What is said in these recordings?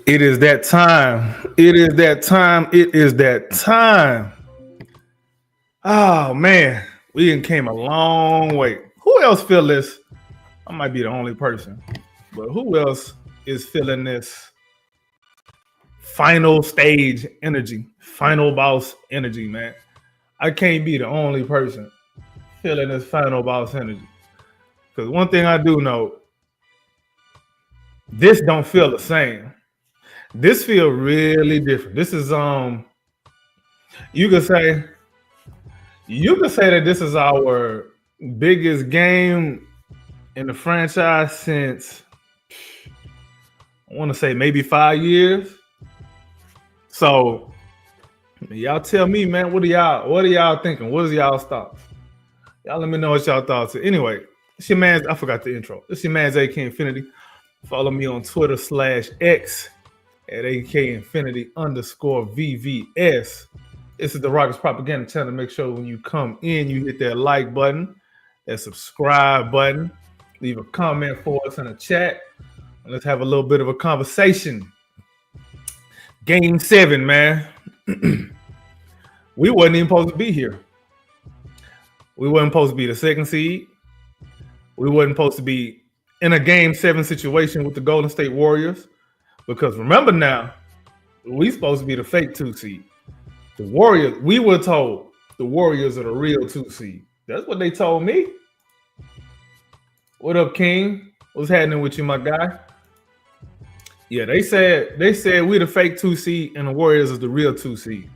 It is that time. It is that time. It is that time. Oh man, we done came a long way. Who else feel this? I might be the only person, but who else is feeling this final stage energy, final boss energy, man? I can't be the only person feeling this final boss energy. Because one thing I do know, this don't feel the same. This feel really different. This is you could say that this is our biggest game in the franchise since I want to say maybe 5 years. So y'all tell me, man, what are y'all thinking? What is y'all thoughts? Y'all let me know what y'all thoughts are. Anyway, it's your man's, I forgot the intro. It's your man's AK Infinity. Follow me on Twitter /X at AK_Infinity_VVS. This is the Rockets Propaganda Channel. Make sure when you come in, you hit that like button, that subscribe button, leave a comment for us in the chat, and let's have a little bit of a conversation. Game 7, man. We wasn't even supposed to be here. We wasn't supposed to be the second seed. We wasn't supposed to be in a Game 7 situation with the Golden State Warriors. Because remember now, we supposed to be the fake 2 seed. The Warriors, we were told the Warriors are the real 2 seed. That's what they told me. What up, King? What's happening with you, my guy? Yeah, they said we the fake 2 seed and the Warriors is the real 2 seed.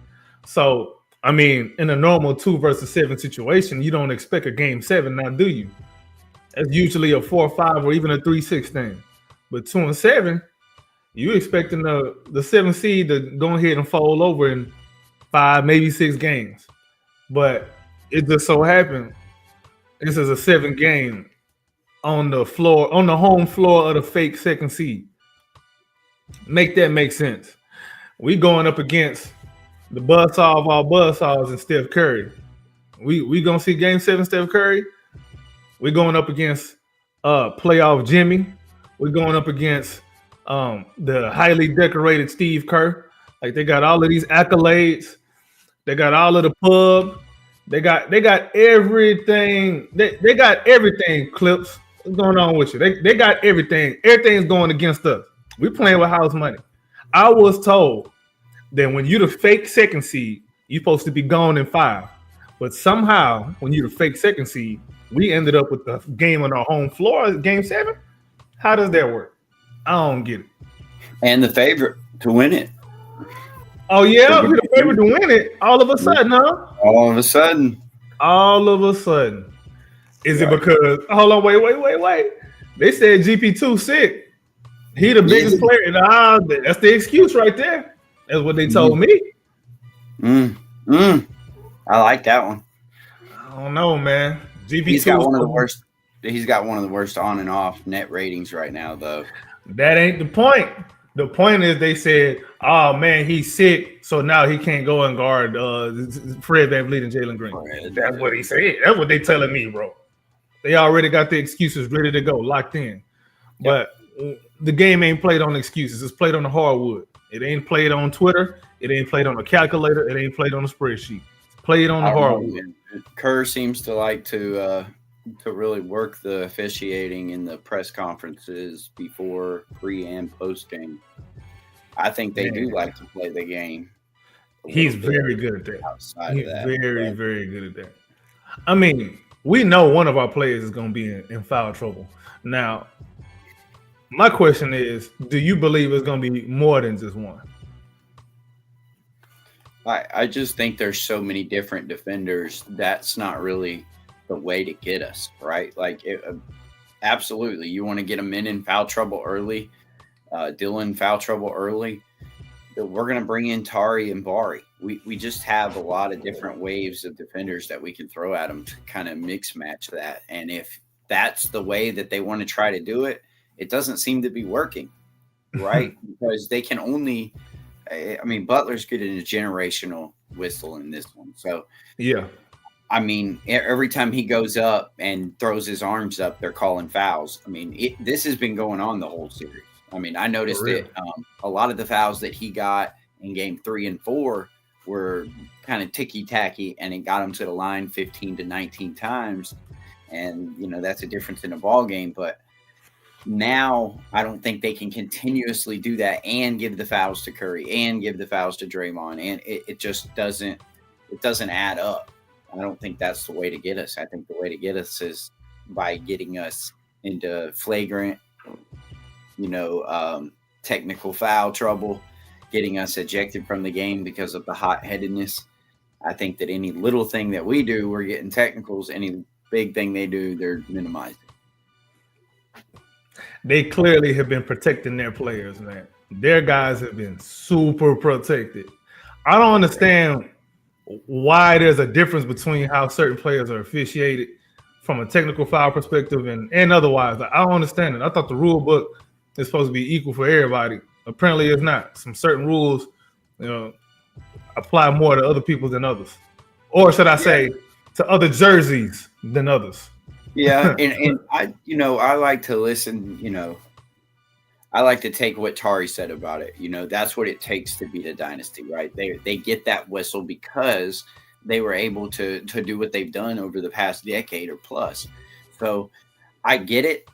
So, I mean, in a normal 2 versus 7 situation, you don't expect a Game 7 now, do you? That's usually a 4-5 or even a 3-6 thing. But 2 and 7, you expecting the 7 seed to go ahead and fold over in 5, maybe 6 games. But it just so happened this is a 7 game on the floor, on the home floor of the fake second seed. Make that make sense. We going up against the buzzsaw of all buzzsaws and Steph Curry. We gonna see Game 7 Steph Curry. We're going up against playoff Jimmy. We're going up against the highly decorated Steve Kerr. Like, they got all of these accolades. They got all of the pub. They got everything. They got everything, Clips. What's going on with you? They got everything. Everything's going against us. We playing with house money. I was told that when you the fake second seed, you're supposed to be gone in 5. But somehow, when you the fake second seed, we ended up with the game on our home floor, Game 7. How does that work? I don't get it. And the favorite to win it. Oh, yeah? We're the favorite to win it all of a sudden, huh? All of a sudden. Is it because, hold on, wait. They said GP2 sick. He the biggest player. Nah, that's the excuse right there. That's what they told me. I like that one. I don't know, man. GP2 He's got one of the worst. He's got one of the worst on and off net ratings right now, though. That ain't the point. The point is they said, "Oh man, he's sick, so now he can't go and guard Fred VanVleet and Jalen Green." That's what he said. That's what they telling me, bro. They already got the excuses ready to go, locked in. But the game ain't played on excuses. It's played on the hardwood. It ain't played on Twitter. It ain't played on a calculator. It ain't played on a spreadsheet. It's played on the hardwood. Kerr seems to like to really work the officiating in the press conferences before, pre, and post game. I think they do like to play the game. He's very good at that. He's very, very good at that. I mean, we know one of our players is going to be in foul trouble. Now, my question is, do you believe it's going to be more than just one? I just think there's so many different defenders. That's not really the way to get us, right? Like, absolutely, you want to get them in foul trouble early, Dylan foul trouble early. We're going to bring in Tari and Bari. We just have a lot of different waves of defenders that we can throw at them to kind of mix match that. And if that's the way that they want to try to do it, it doesn't seem to be working, right? Because they can only – I mean, Butler's getting a generational whistle in this one. So, yeah. I mean, every time he goes up and throws his arms up, they're calling fouls. I mean, this has been going on the whole series. I mean, I noticed that a lot of the fouls that he got in game 3 and 4 were kind of ticky-tacky, and it got him to the line 15 to 19 times. And, you know, that's a difference in a ball game. But now I don't think they can continuously do that and give the fouls to Curry and give the fouls to Draymond. And it just doesn't add up. I don't think that's the way to get us. I think the way to get us is by getting us into flagrant, technical foul trouble, getting us ejected from the game because of the hot-headedness. I think that any little thing that we do, we're getting technicals. Any big thing they do, they're minimizing. They clearly have been protecting their players, man. Their guys have been super protected. I don't understand why there's a difference between how certain players are officiated from a technical foul perspective and otherwise. I don't understand it. I thought the rule book is supposed to be equal for everybody. Apparently it's not. Some certain rules, apply more to other people than others. Or should I say to other jerseys than others. Yeah, and I like to listen, I like to take what Tari said about it. That's what it takes to beat a dynasty, right? They get that whistle because they were able to do what they've done over the past decade or plus. So I get it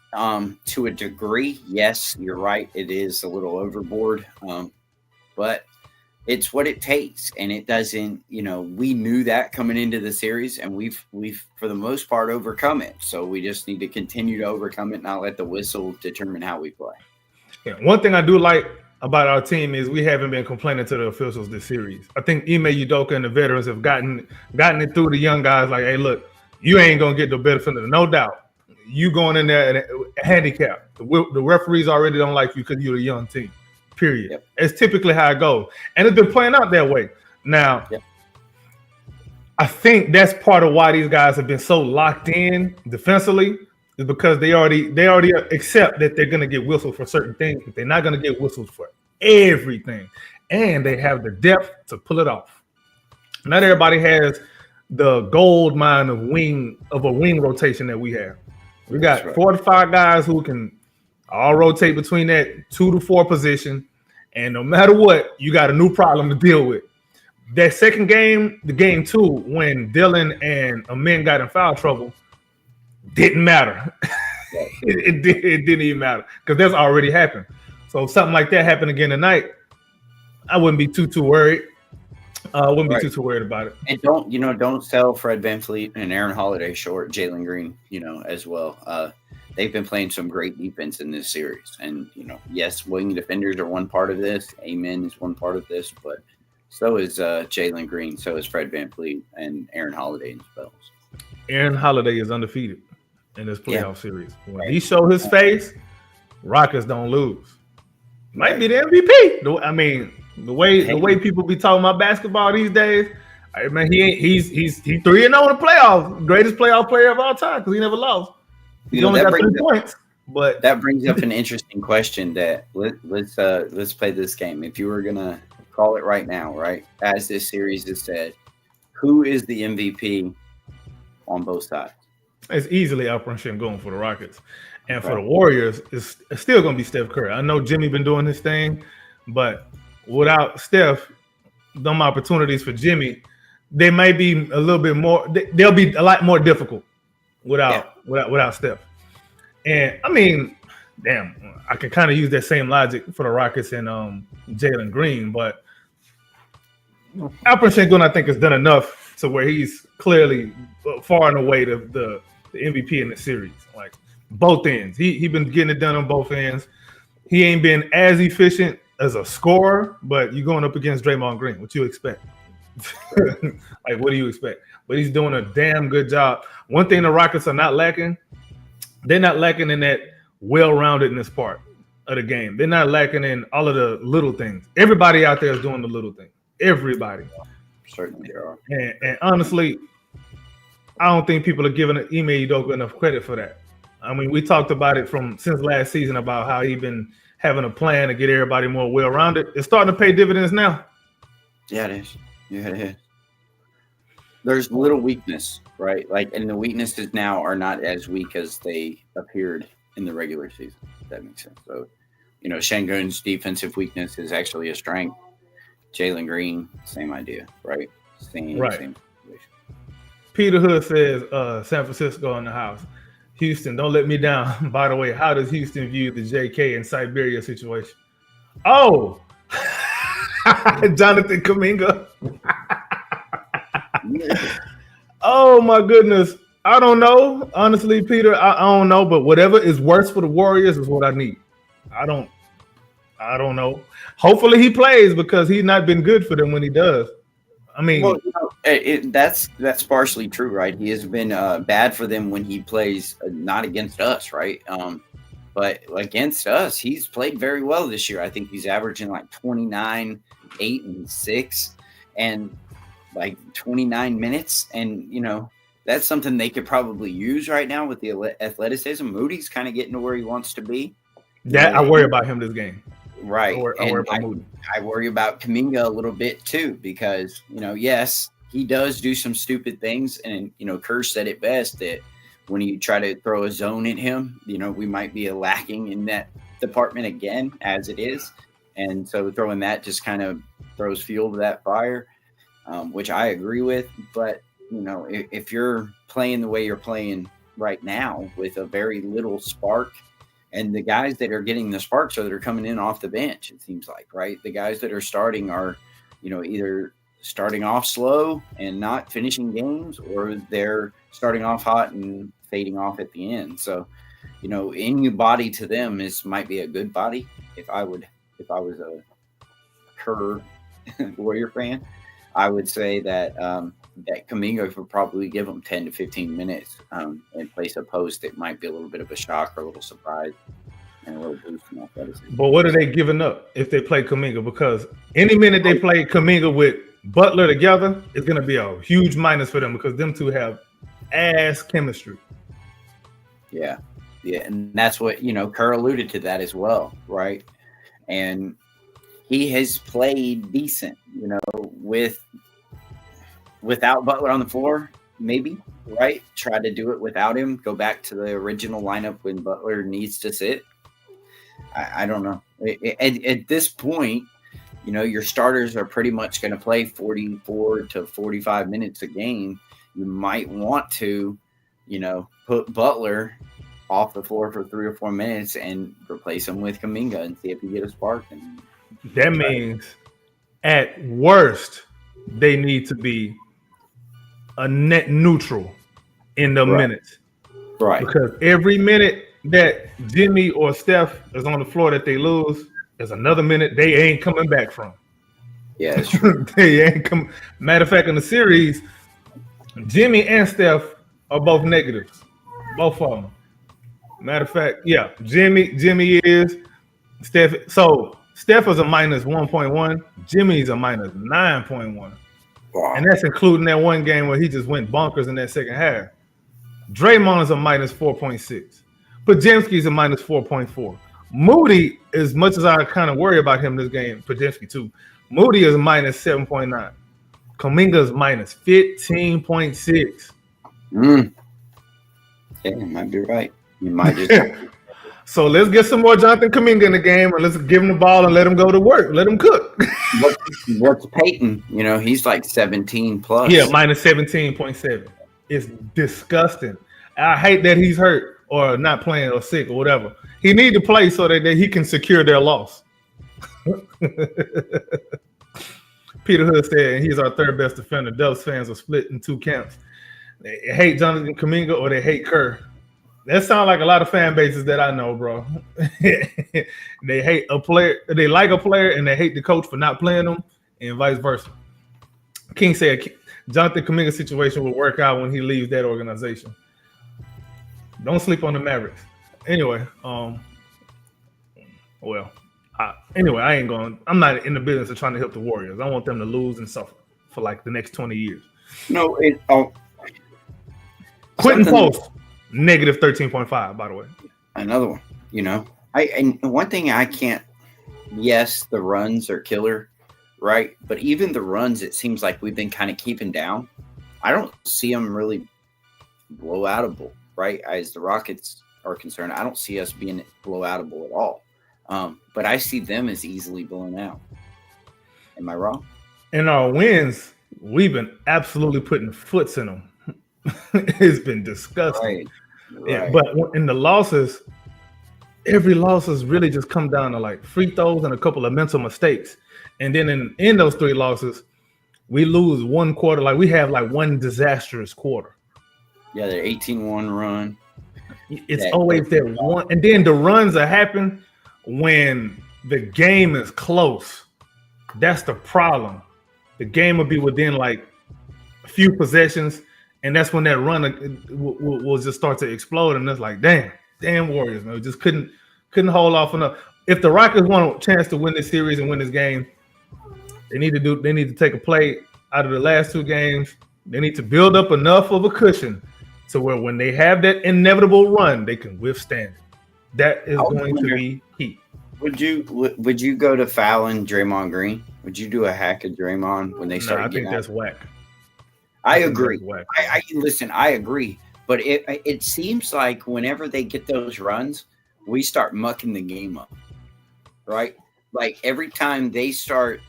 to a degree. Yes, you're right. It is a little overboard, but it's what it takes. And it doesn't, we knew that coming into the series, and we've for the most part overcome it. So we just need to continue to overcome it, not let the whistle determine how we play. Yeah, one thing I do like about our team is we haven't been complaining to the officials this series. I think Ime Udoka and the veterans have gotten it through the young guys. Like, hey, look, you ain't gonna get the benefit of it, no doubt. You going in there and handicap. The referees already don't like you because you're a young team. Period. Yep. It's typically how it goes, and it's been playing out that way. Now, I think that's part of why these guys have been so locked in defensively. Is because they already accept that they're gonna get whistled for certain things, but they're not gonna get whistled for everything, and they have the depth to pull it off. Not everybody has the gold mine of a wing rotation that we have. We got 4 to 5 guys who can all rotate between that 2 to 4 position, and no matter what, you got a new problem to deal with. That second game, the game 2, when Dylan and Amin got in foul trouble, didn't matter. it didn't even matter because that's already happened. So if something like that happened again tonight, I wouldn't be too worried. I wouldn't be too worried about it. And don't sell Fred VanVleet and Aaron Holiday short, Jalen Green, as well. They've been playing some great defense in this series. And, yes, wing defenders are one part of this. Amen is one part of this, but so is Jalen Green. So is Fred VanVleet and Aaron Holiday in spells. Aaron Holiday is undefeated in this playoff series. When he showed his face, Rockets don't lose. Might be the MVP. I mean, the way people be talking about basketball these days, I mean, he's 3-0 in the playoffs, greatest playoff player of all time because he never lost. He only got 3 points. But that brings up an interesting question that let's play this game. If you were gonna call it right now, right, as this series is said, who is the MVP on both sides? It's easily Alperen Sengun for the Rockets. And for the Warriors, it's still going to be Steph Curry. I know Jimmy been doing his thing, but without Steph, them opportunities for Jimmy, they might be a little bit more – they'll be a lot more difficult without Steph. And, I mean, damn, I can kind of use that same logic for the Rockets and Jalen Green, but Alperen Sengun, I think, has done enough to where he's clearly far and away the MVP in the series. Like both ends, he been getting it done on both ends. He ain't been as efficient as a scorer, but you're going up against Draymond Green. What you expect? Like, what do you expect? But he's doing a damn good job. One thing the Rockets are not lacking, they're not lacking in that well-roundedness part of the game. They're not lacking in all of the little things. Everybody out there is doing the little things. Everybody. Certainly there are. And honestly, I don't think people are giving Ime Udoka enough credit for that. I mean, we talked about it since last season about how he's been having a plan to get everybody more well-rounded. It's starting to pay dividends now. Yeah, it is. Yeah, it is. There's little weakness, right? Like, and the weaknesses now are not as weak as they appeared in the regular season. If that makes sense. So, Şengün's defensive weakness is actually a strength. Jalen Green, same idea, right? Same situation. Peter Hood says, San Francisco in the house. Houston, don't let me down. By the way, how does Houston view the JK and Siberia situation? Oh, Jonathan Kuminga. Oh my goodness. I don't know. Honestly, Peter, I don't know. But whatever is worse for the Warriors is what I need. I don't know. Hopefully he plays because he's not been good for them when he does. I mean, well, that's partially true, right? He has been bad for them when he plays not against us, right? But against us, he's played very well this year. I think he's averaging like 29, 8, and 6, and like 29 minutes. And that's something they could probably use right now with the athleticism. Moody's kind of getting to where he wants to be. I worry about him this game. Right. I worry about Kuminga a little bit too, because, yes, he does do some stupid things. And, Kerr said it best that when you try to throw a zone at him, we might be lacking in that department again, as it is. And so throwing that just kind of throws fuel to that fire, which I agree with. But, if you're playing the way you're playing right now with a very little spark, and the guys that are getting the sparks are that are coming in off the bench, it seems like, right? The guys that are starting are, either starting off slow and not finishing games, or they're starting off hot and fading off at the end. So, any body to them might be a good body. If I was a Kerr Warrior fan, I would say that that Kuminga would probably give them 10 to 15 minutes and place a post that might be a little bit of a shock or a little surprise and a little boost in athleticism. But what are they giving up if they play Kuminga? Because any minute they play Kuminga with Butler together, it's going to be a huge minus for them because them two have ass chemistry. Yeah. Yeah. And that's what, Kerr alluded to that as well, right? And he has played decent, without Butler on the floor, maybe, right? Try to do it without him. Go back to the original lineup when Butler needs to sit. I don't know. At this point, your starters are pretty much going to play 44 to 45 minutes a game. You might want to, put Butler off the floor for 3 or 4 minutes and replace him with Kuminga and see if you get a spark. And that means at worst, they need to be a net neutral in the minutes. Right. Because every minute that Jimmy or Steph is on the floor that they lose is another minute they ain't coming back from. Yeah, it's true. They ain't come. Matter of fact, in the series, Jimmy and Steph are both negatives. Both of them. Matter of fact, yeah, Jimmy is Steph. So Steph is a minus 1.1. Jimmy's a minus 9.1. Wow. And that's including that one game where he just went bonkers in that second half. Draymond is a minus 4.6. Podziemski's a minus 4.4. Moody, as much as I kind of worry about him this game, Podziemski too, Moody is minus 7.9. Kuminga is minus 15.6. Yeah, you might be right. You might just. So let's get some more Jonathan Kuminga in the game, and let's give him the ball and let him go to work. Let him cook. What's Peyton? He's like 17 plus. Yeah, minus 17.7. It's disgusting. I hate that he's hurt or not playing or sick or whatever. He need to play so that he can secure their loss. Peter Hood said he's our third best defender. Dubs fans are split in two camps. They hate Jonathan Kuminga or they hate Kerr. That sounds like a lot of fan bases that I know, bro. They hate a player, they like a player, and they hate the coach for not playing them, and vice versa. King said Jonathan Kuminga's situation will work out when he leaves that organization. Don't sleep on the Mavericks. Anyway, well, I ain't going. I'm not in the business of trying to help the Warriors. I want them to lose and suffer for like the next 20 years. No, Quentin Post, negative 13.5, by the way. Another one, and one thing I can't, yes, the runs are killer, right? But even the runs, it seems like we've been kind of keeping down. I don't see them really blowoutable, right? As the Rockets are concerned, I don't see us being blowoutable at all. But I see them as easily blown out. Am I wrong? In our wins, we've been absolutely putting foots in them. It's been disgusting. Right. Yeah, but in the losses, every loss has really just come down to like free throws and a couple of mental mistakes. And then in those 3 losses, we lose one quarter. Like we have like one disastrous quarter. Yeah, the 18-1 run. It's always that one. And then the runs that happen when the game is close. That's the problem. The game will be within like a few possessions. And that's when that run will just start to explode, and it's like, damn Warriors, man, just couldn't hold off enough. If the Rockets want a chance to win this series and win this game, they need to take a play out of the last 2 games. They need to build up enough of a cushion to where when they have that inevitable run, they can withstand it. That is going to be key. Would you go to fouling Draymond Green? Would you do a hack of Draymond when they start? I think that's whack. I agree. I agree. But it seems like whenever they get those runs, we start mucking the game up, right? Like every time they start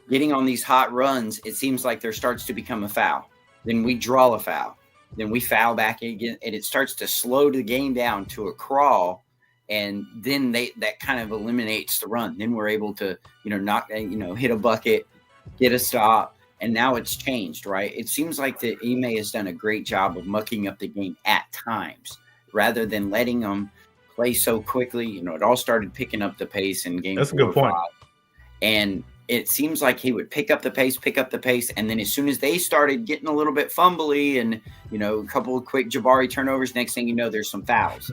getting on these hot runs, it seems like there starts to become a foul. Then we draw a foul. Then we foul back again, and it starts to slow the game down to a crawl. And then that kind of eliminates the run. Then we're able to, hit a bucket, get a stop. And now it's changed, right? It seems like that Ime has done a great job of mucking up the game at times rather than letting them play so quickly. It all started picking up the pace in game 4 That's a good point. 5. And it seems like he would pick up the pace. And then as soon as they started getting a little bit fumbly and, a couple of quick Jabari turnovers, next thing you know, there's some fouls.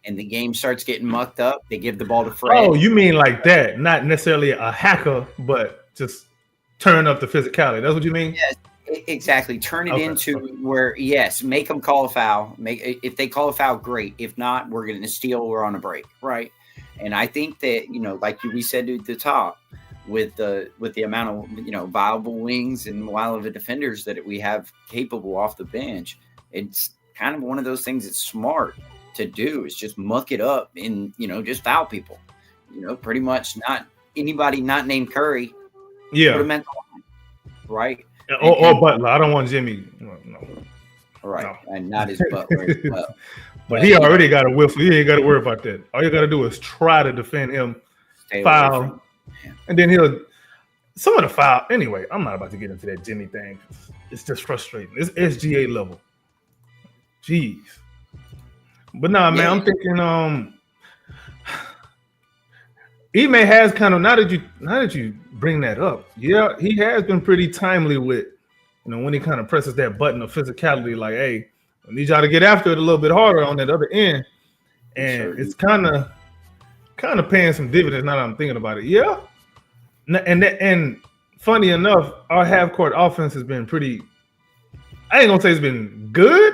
And the game starts getting mucked up. They give the ball to Fred. Oh, you mean like that? Not necessarily a hacker, but just turn up the physicality. That's what you mean? Yes, exactly. Turn it into where, yes, make them call a foul. If they call a foul, great. If not, we're going to steal. We're on a break, right? And I think that, like we said at the top, with the amount of, viable wings and while of the defenders that we have capable off the bench, it's kind of one of those things that's smart to do is just muck it up and, just foul people. Pretty much not anybody not named Curry. Yeah. Put him at the line, right? Or Butler. I don't want Jimmy. No. Right. No. And not his Butler as well. But he already got a whiffle. You ain't got to worry about that. All you got to do is try to defend him, foul, and then some of the foul. Anyway, I'm not about to get into that Jimmy thing. It's just frustrating. It's SGA level. Jeez. But nah, man, I'm thinking Ime has kind of now that you bring that up, yeah, he has been pretty timely with, when he kind of presses that button of physicality, like, hey, I need y'all to get after it a little bit harder on that other end, and it's kind of paying some dividends now that I'm thinking about it. Yeah, and funny enough, our half court offense has been pretty. I ain't gonna say it's been good,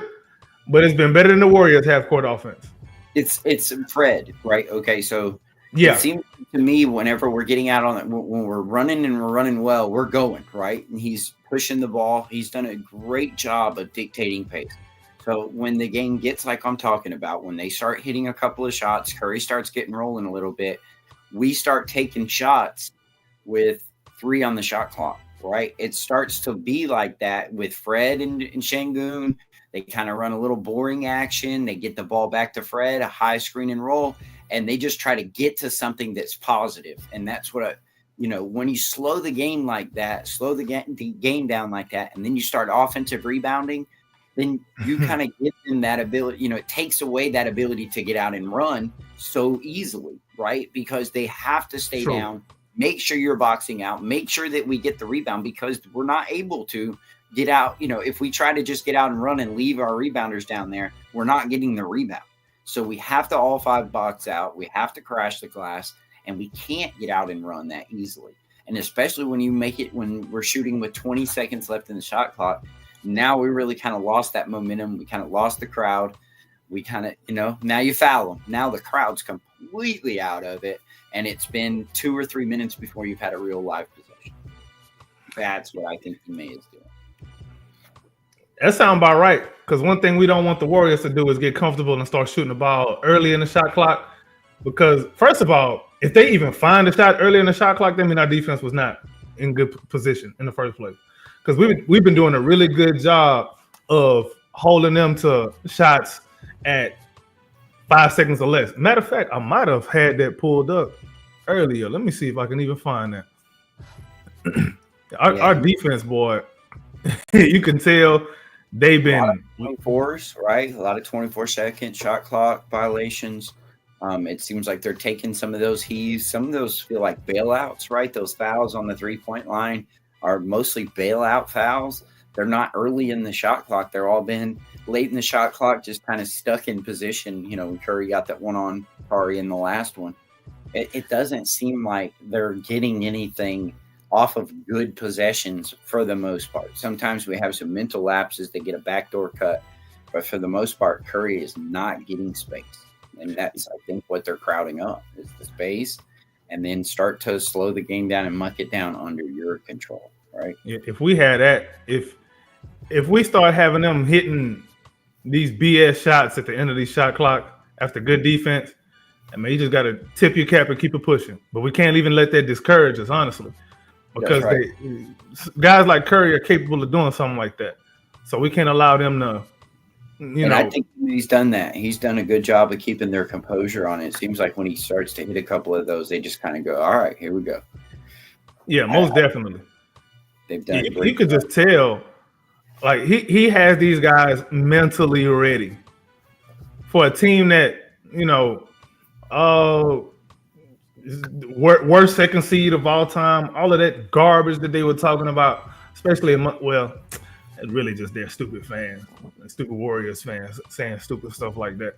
but it's been better than the Warriors half court offense. It's Fred, right? Okay, so. Yeah. It seems to me whenever we're getting out on it, when we're running and we're running well, we're going, right? And he's pushing the ball. He's done a great job of dictating pace. So when the game gets like I'm talking about, when they start hitting a couple of shots, Curry starts getting rolling a little bit, we start taking shots with 3 on the shot clock, right? It starts to be like that with Fred and Şengün. They kind of run a little boring action. They get the ball back to Fred, a high screen and roll. And they just try to get to something that's positive. And that's what, when you slow the game like that, slow the game down like that, and then you start offensive rebounding, then you kind of give them that ability. It takes away that ability to get out and run so easily, right? Because they have to stay down. make sure you're boxing out, make sure that we get the rebound, because we're not able to get out. If we try to just get out and run and leave our rebounders down there, we're not getting the rebound. So we have to all 5 box out. We have to crash the glass, and we can't get out and run that easily. And especially when you make it, when we're shooting with 20 seconds left in the shot clock, now we really kind of lost that momentum. We kind of lost the crowd. We kind of, now you foul them. Now the crowd's completely out of it. And it's been 2 or 3 minutes before you've had a real live possession. That's what I think Ime is doing. That sounds about right. Because one thing we don't want the Warriors to do is get comfortable and start shooting the ball early in the shot clock. Because first of all, if they even find a shot early in the shot clock, that means our defense was not in good position in the first place. Because we've been doing a really good job of holding them to shots at 5 seconds or less. Matter of fact, I might have had that pulled up earlier. Let me see if I can even find that. Our defense, boy, you can tell they've been 24s, right? A lot of 24-second shot clock violations. It seems like they're taking some of those heaves. Some of those feel like bailouts, right? Those fouls on the 3-point line are mostly bailout fouls. They're not early in the shot clock. They're all been late in the shot clock, just kind of stuck in position. When Curry got that one on Curry in the last one. It doesn't seem like they're getting anything off of good possessions for the most part. Sometimes we have some mental lapses. They get a backdoor cut. But for the most part, Curry is not getting space. And that's, I think, what they're crowding up is the space, and then start to slow the game down and muck it down under your control, right? If we had that, if we start having them hitting these BS shots at the end of these shot clock after good defense, I mean, you just got to tip your cap and keep it pushing. But we can't even let that discourage us, honestly, because guys like Curry are capable of doing something like that. So we can't allow them to. I think he's done that. He's done a good job of keeping their composure on it. It seems like when he starts to hit a couple of those, they just kind of go, all right, here we go. Yeah, most definitely. They've done you could just tell, like, he has these guys mentally ready for a team that, worst second seed of all time, all of that garbage that they were talking about, especially it's really just their stupid fans, stupid Warriors fans saying stupid stuff like that.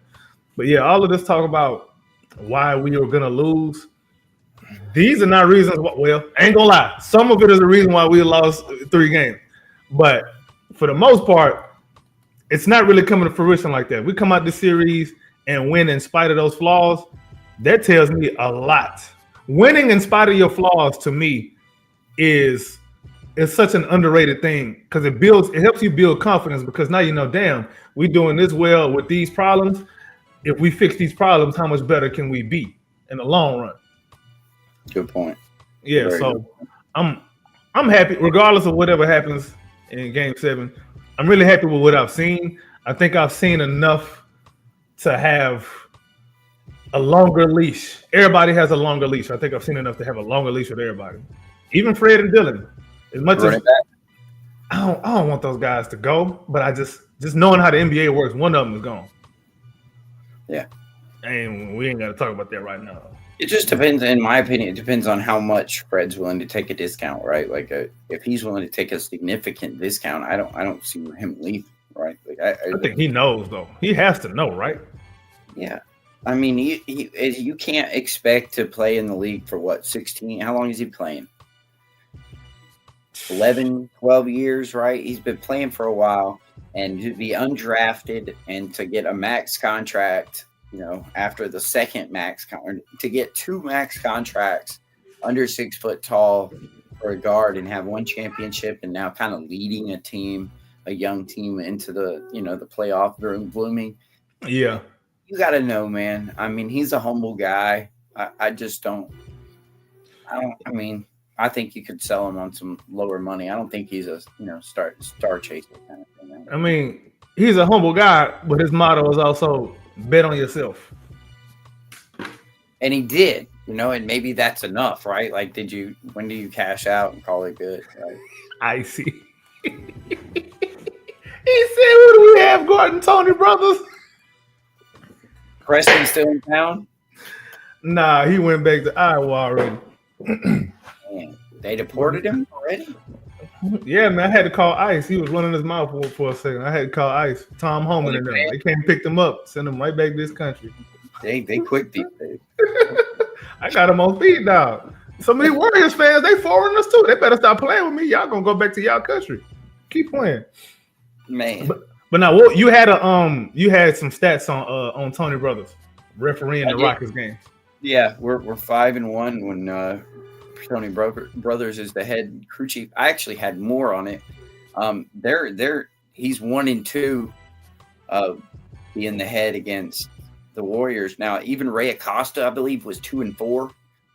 But yeah, all of this talk about why we were gonna lose. These are not reasons. I ain't gonna lie. Some of it is the reason why we lost 3 games. But for the most part, it's not really coming to fruition like that. We come out this series and win in spite of those flaws. That tells me a lot. Winning in spite of your flaws, to me, is such an underrated thing, because it helps you build confidence, because now damn, we're doing this well with these problems. If we fix these problems, how much better can we be in the long run? Good point. Yeah, so I'm happy regardless of whatever happens in Game 7. I'm really happy with what I've seen. I think I've seen enough to have a longer leash. Everybody has a longer leash. I think I've seen enough to have a longer leash with everybody, even Fred and Dylan. As much as I don't want those guys to go, but I just knowing how the NBA works, one of them is gone. Yeah, and we ain't got to talk about that right now. It just depends, in my opinion. It depends on how much Fred's willing to take a discount, right? Like, if he's willing to take a significant discount, I don't see him leaving, right? Like, I think he knows, though. He has to know, right? Yeah, I mean, you can't expect to play in the league for 16? How long is he playing? 11, 12 years, right? He's been playing for a while, and to be undrafted and to get a max contract, after the second max contract, to get 2 max contracts under 6 foot tall for a guard and have 1 championship, and now kind of leading a young team into the, the playoff blooming. Yeah. You got to know, man. I mean, he's a humble guy. I think you could sell him on some lower money. I don't think he's a star chaser kind of thing. I mean, he's a humble guy, but his motto is also bet on yourself. And he did, and maybe that's enough, right? Like, when do you cash out and call it good? Right? I see. He said, "What do we have, Gordon Tony brothers?" Preston still in town? Nah, he went back to Iowa already. They deported him already? Yeah, man. I had to call ICE. He was running his mouth for a second. I had to call ICE. Tom Homan and them. They came and picked him up, send him right back to this country. They quick these days. I got him on speed dial. Some of these Warriors fans, they foreigners too. They better stop playing with me. Y'all gonna go back to y'all country. Keep playing, man. But now, what you had you had some stats on Tony Brothers refereeing the Rockets games. Yeah, we're 5-1 when Tony Brothers is the head crew chief. I actually had more on it. He's 1-2, being the head against the Warriors. Now, even Ray Acosta, I believe, was 2-4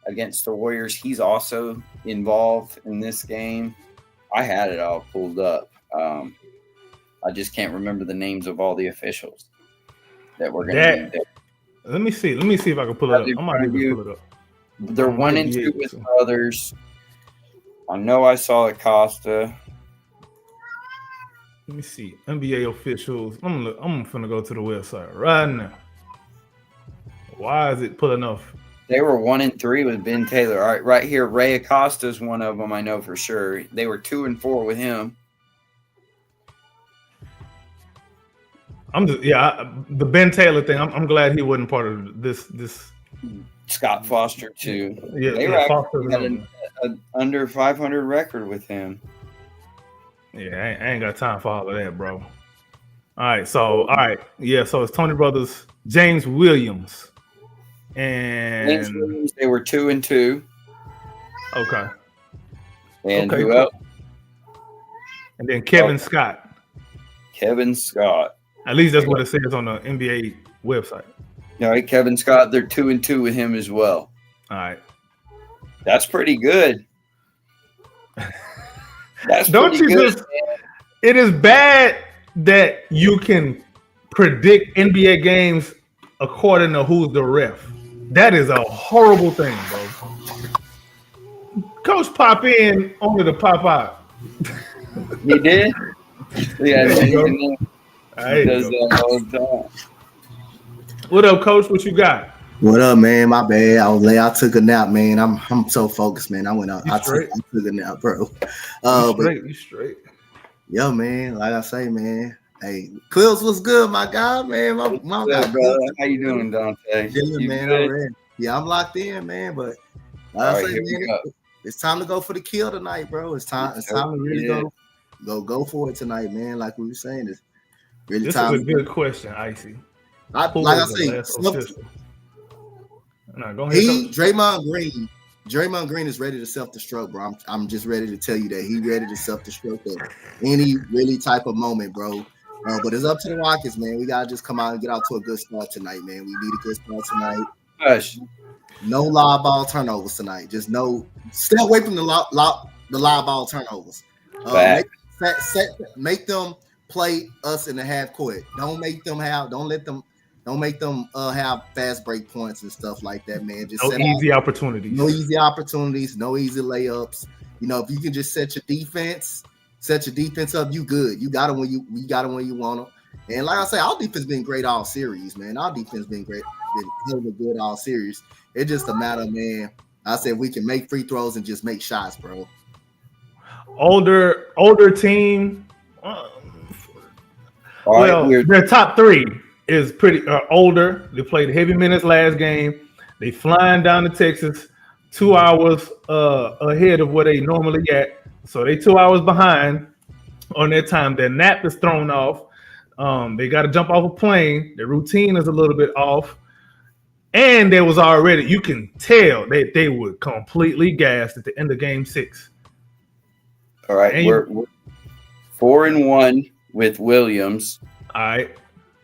against the Warriors. He's also involved in this game. I had it all pulled up. I just can't remember the names of all the officials that were going to be there. Let me see if I can pull it up. I might even pull it up. They're 1-2 with others. I know I saw Acosta. Let me see. NBA officials. I'm finna go to the website right now. Why is it pulling off? They were 1-3 with Ben Taylor. All right here, Ray Acosta is one of them. I know for sure. They were 2-4 with him. The Ben Taylor thing. I'm glad he wasn't part of this. Scott Foster too. Yeah, they were actually had an under 500 record with him. Yeah, I ain't got time for all of that, bro. All right, so it's Tony Brothers, James Williams, and James Williams. They were 2-2. Okay. And who else? And then Kevin Scott. Kevin Scott. At least that's what it says on the NBA website. All right, Kevin Scott, they're 2-2 with him as well. All right. That's pretty good. It is bad that you can predict NBA games according to who's the ref. That is a horrible thing, bro. Coach pop in only to pop out. He did? Yeah, he does that all the time. What up, Coach? What you got? What up, man? My bad. I took a nap, man. I'm so focused, man. I went out. I took a nap, bro. You straight. Yo, man. Like I say, man. Hey, Quills was good, my guy, man. My guy, brother. How you doing, Dante? Chilling, man. Yeah, I'm locked in, man. But like I say, man, it's time to go for the kill tonight, bro. It's time to really go for it tonight, man. Like we were saying, it's really this time. This is a good question, Icy. Like I say, go ahead. Draymond Green is ready to self-destruct, bro. I'm just ready to tell you that he's ready to self-destruct at any really type of moment, bro. But it's up to the Rockets, man. We gotta just come out and get out to a good start tonight, man. We need a good start tonight. Gosh. No live ball turnovers tonight. Just stay away from the live ball turnovers. Make them play us in the half court. Don't make them have fast break points and stuff like that, man. Just no easy opportunities. No easy opportunities. No easy layups. You know, if you can just set your defense up, you good. You got them when you want them. And like I say, our defense been great all series, man. Our defense been great, been good all series. It's just a matter, man. I said we can make free throws and just make shots, bro. Older team. Their top three is pretty older. They played heavy minutes last game. They flying down to Texas, 2 hours ahead of where they normally at. So they 2 hours behind on their time. Their nap is thrown off. They got to jump off a plane. Their routine is a little bit off. And there was already, you can tell that they were completely gassed at the end of game 6. All right, we're 4-1 with Williams. All right.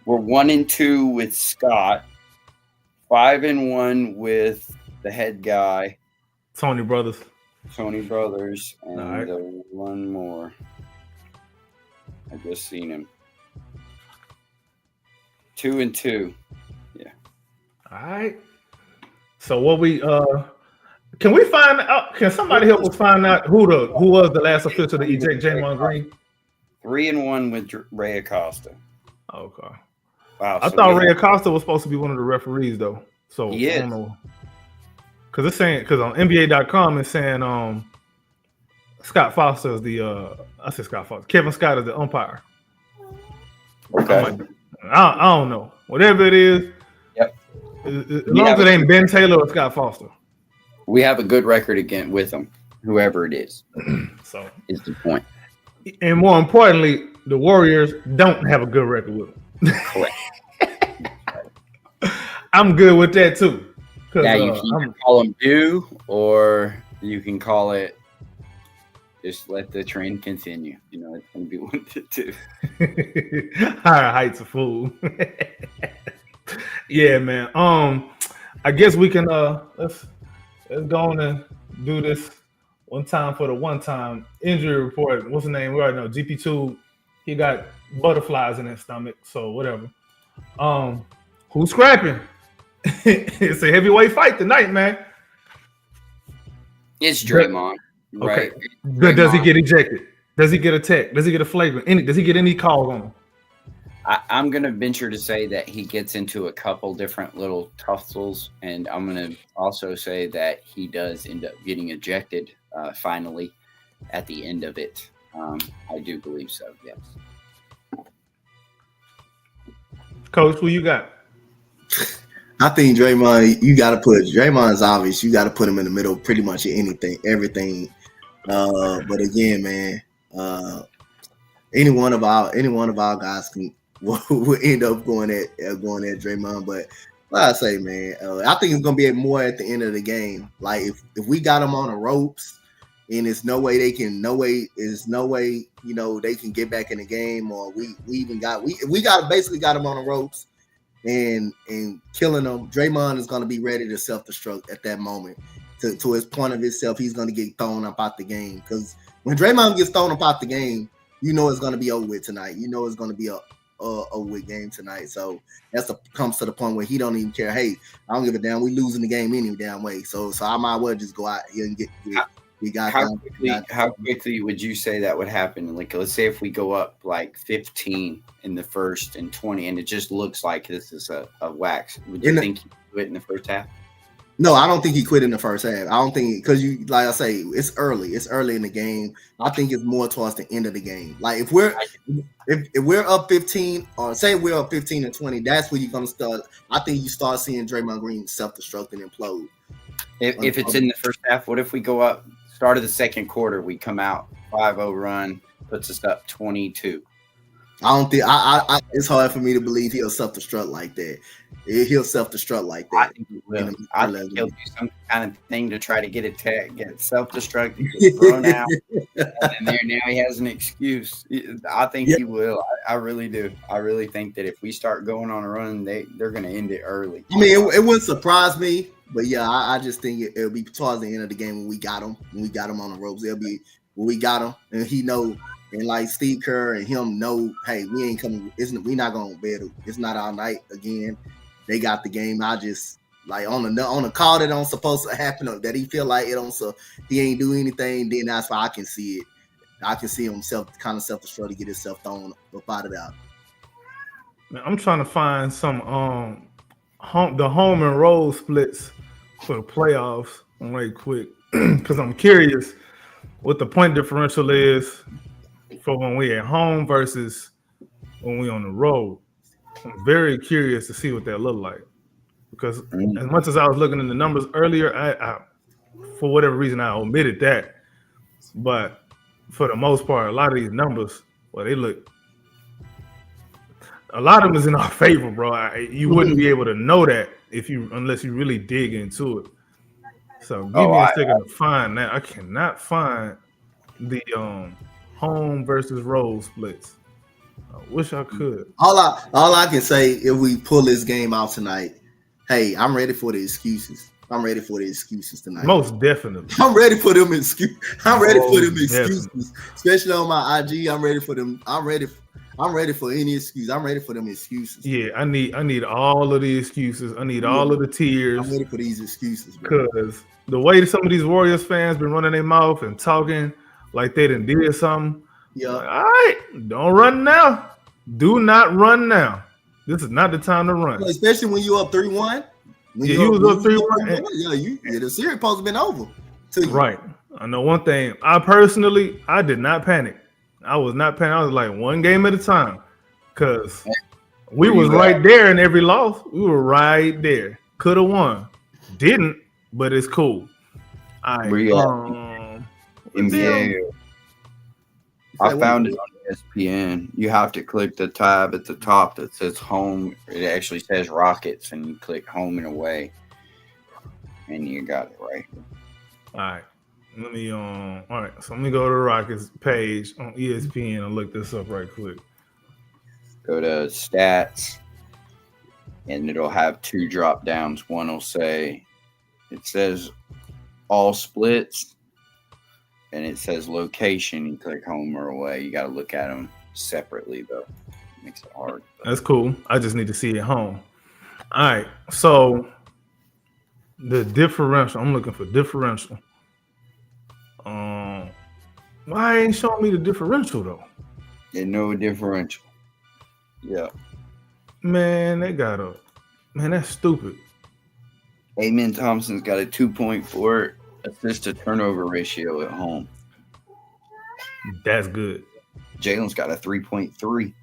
We're 1-2 with Scott. 5-1 with the head guy. Tony Brothers. And one more. I just seen him. 2-2. Yeah. All right. So what we can we find out? Can somebody help us find out who was the last official to eject Draymond Green? 3-1 with Ray Acosta. Okay. Wow. I thought Ray Acosta was supposed to be one of the referees though. So he is. I don't know. Because on NBA.com it's saying Scott Foster is the I said Scott Foster. Kevin Scott is the umpire. Okay. I don't know. Whatever it is. Yep. As long as it ain't Ben Taylor or Scott Foster. We have a good record again with them, whoever it is. So is the point. And more importantly, the Warriors don't have a good record with them. Correct. I'm good with that too. Now you can call them due, or you can call it just let the trend continue. You know, it's going to be 1-2. Higher heights of fool. Yeah, man. I guess we can let's go on and do this one time for the one time injury report. What's the name? We already know GP2. He got butterflies in his stomach, so whatever. Who's scrapping? It's a heavyweight fight tonight, man. It's Draymond. Okay. Right? But does he get ejected? Does he get a tech? Does he get a flagrant? Does he get any calls on him? I'm going to venture to say that he gets into a couple different little tussles, and I'm going to also say that he does end up getting ejected finally at the end of it. I do believe so, yes. Coach, who you got? I think Draymond, you got to put Draymond's obvious. You got to put him in the middle, pretty much anything, everything. But again, man, any one of our guys will end up going at Draymond. But like I say, man, I think it's gonna be more at the end of the game. Like if we got them on the ropes, and there's no way, they can get back in the game, or we basically got them on the ropes. And killing them, Draymond is going to be ready to self-destruct at that moment. To his point of himself, he's going to get thrown up out the game. Because when Draymond gets thrown up out the game, you know it's going to be over with tonight. You know it's going to be a over with game tonight. So comes to the point where he don't even care. Hey, I don't give a damn. We losing the game any damn way. So I might as well just go out here and get How quickly would you say that would happen? Like, let's say if we go up like 15 in the first and 20, and it just looks like this is a wax. Would you think he quit in the first half? No, I don't think he quit in the first half. I don't think, because you, like I say, it's early. It's early in the game. I think it's more towards the end of the game. Like if we're up 15, or say we're up 15 and 20, that's where you're gonna start. I think you start seeing Draymond Green self-destruct and implode. If it's in the first half, what if we go up? Start of the second quarter, we come out 5-0 run, puts us up 22. I don't think it's hard for me to believe he'll self-destruct like that. He'll self-destruct like that. I think he will. I think he'll do some kind of thing to try to get self-destruct, get thrown out, and then now he has an excuse. I think he will. I really do. I really think that if we start going on a run, they're going to end it early. I mean, it wouldn't surprise me. But yeah, I just think it'll be towards the end of the game when we got him on the ropes. It'll be when we got him, and he know, and like Steve Kerr and him know, hey, we ain't coming. We not gonna bet. It's not our night again. They got the game. I just like on the call that don't supposed to happen, or that he feel like it don't. So he ain't do anything. Then that's why I can see it. I can see him self-destruct to get himself thrown up out of there. I'm trying to find some the home and road splits for the playoffs right quick, because I'm curious what the point differential is for when we at home versus when we on the road. I'm very curious to see what that look like, because as much as I was looking in the numbers earlier, I for whatever reason I omitted that, but for the most part, a lot of these numbers, well, they look. A lot of them is in our favor, bro. You wouldn't be able to know that unless you really dig into it. So give me a second to find that. I cannot find the home versus road splits. I wish I could. All I can say, if we pull this game out tonight, hey, I'm ready for the excuses. I'm ready for the excuses tonight. Most definitely. I'm ready for them excuses. Especially on my IG. I'm ready for them. I'm ready for any excuse. I'm ready for them excuses. Yeah, I need all of the excuses. I need all of the tears. I'm ready for these excuses, because the way some of these Warriors fans been running their mouth and talking like they done did something. Yeah. Like, all right, don't run now. Do not run now. This is not the time to run. Especially when you up 3-1. You was up 3-1. Yeah, the series supposed to been over. Right. I know one thing. I did not panic. I was not panicking. I was like one game at a time, because we Where was you right at? there in every loss. We were right there. Could have won, didn't, but it's cool. All right. Where you at? What the hell? NBA. I found it on ESPN. You have to click the tab at the top that says home. It actually says Rockets, and you click home and away, and you got it right. All right. Let me all right. So let me go to the Rockets page on ESPN and look this up right quick. Go to stats, and it'll have two drop downs. One will say, it says all splits, and it says location. You click home or away. You got to look at them separately, though. It makes it hard. That's cool. I just need to see it home. All right. So the differential. I'm looking for differential. Why ain't showing me the differential though? There's no differential. Yeah. Man, that's stupid. Amen Thompson's got a 2.4 assist to turnover ratio at home. That's good. Jalen's got a 3.3.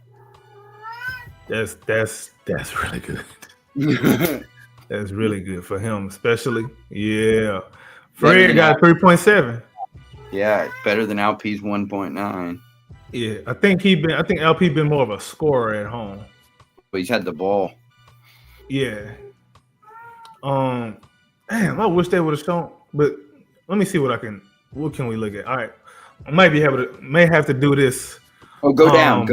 That's really good. That's really good for him, especially. Yeah. Fred got 3.7. Yeah, better than LP's 1.9. Yeah, I think LP been more of a scorer at home. But he's had the ball. Yeah. Damn, I wish they would have shown, but let me see what can we look at? All right. I may have to do this. Oh, go down.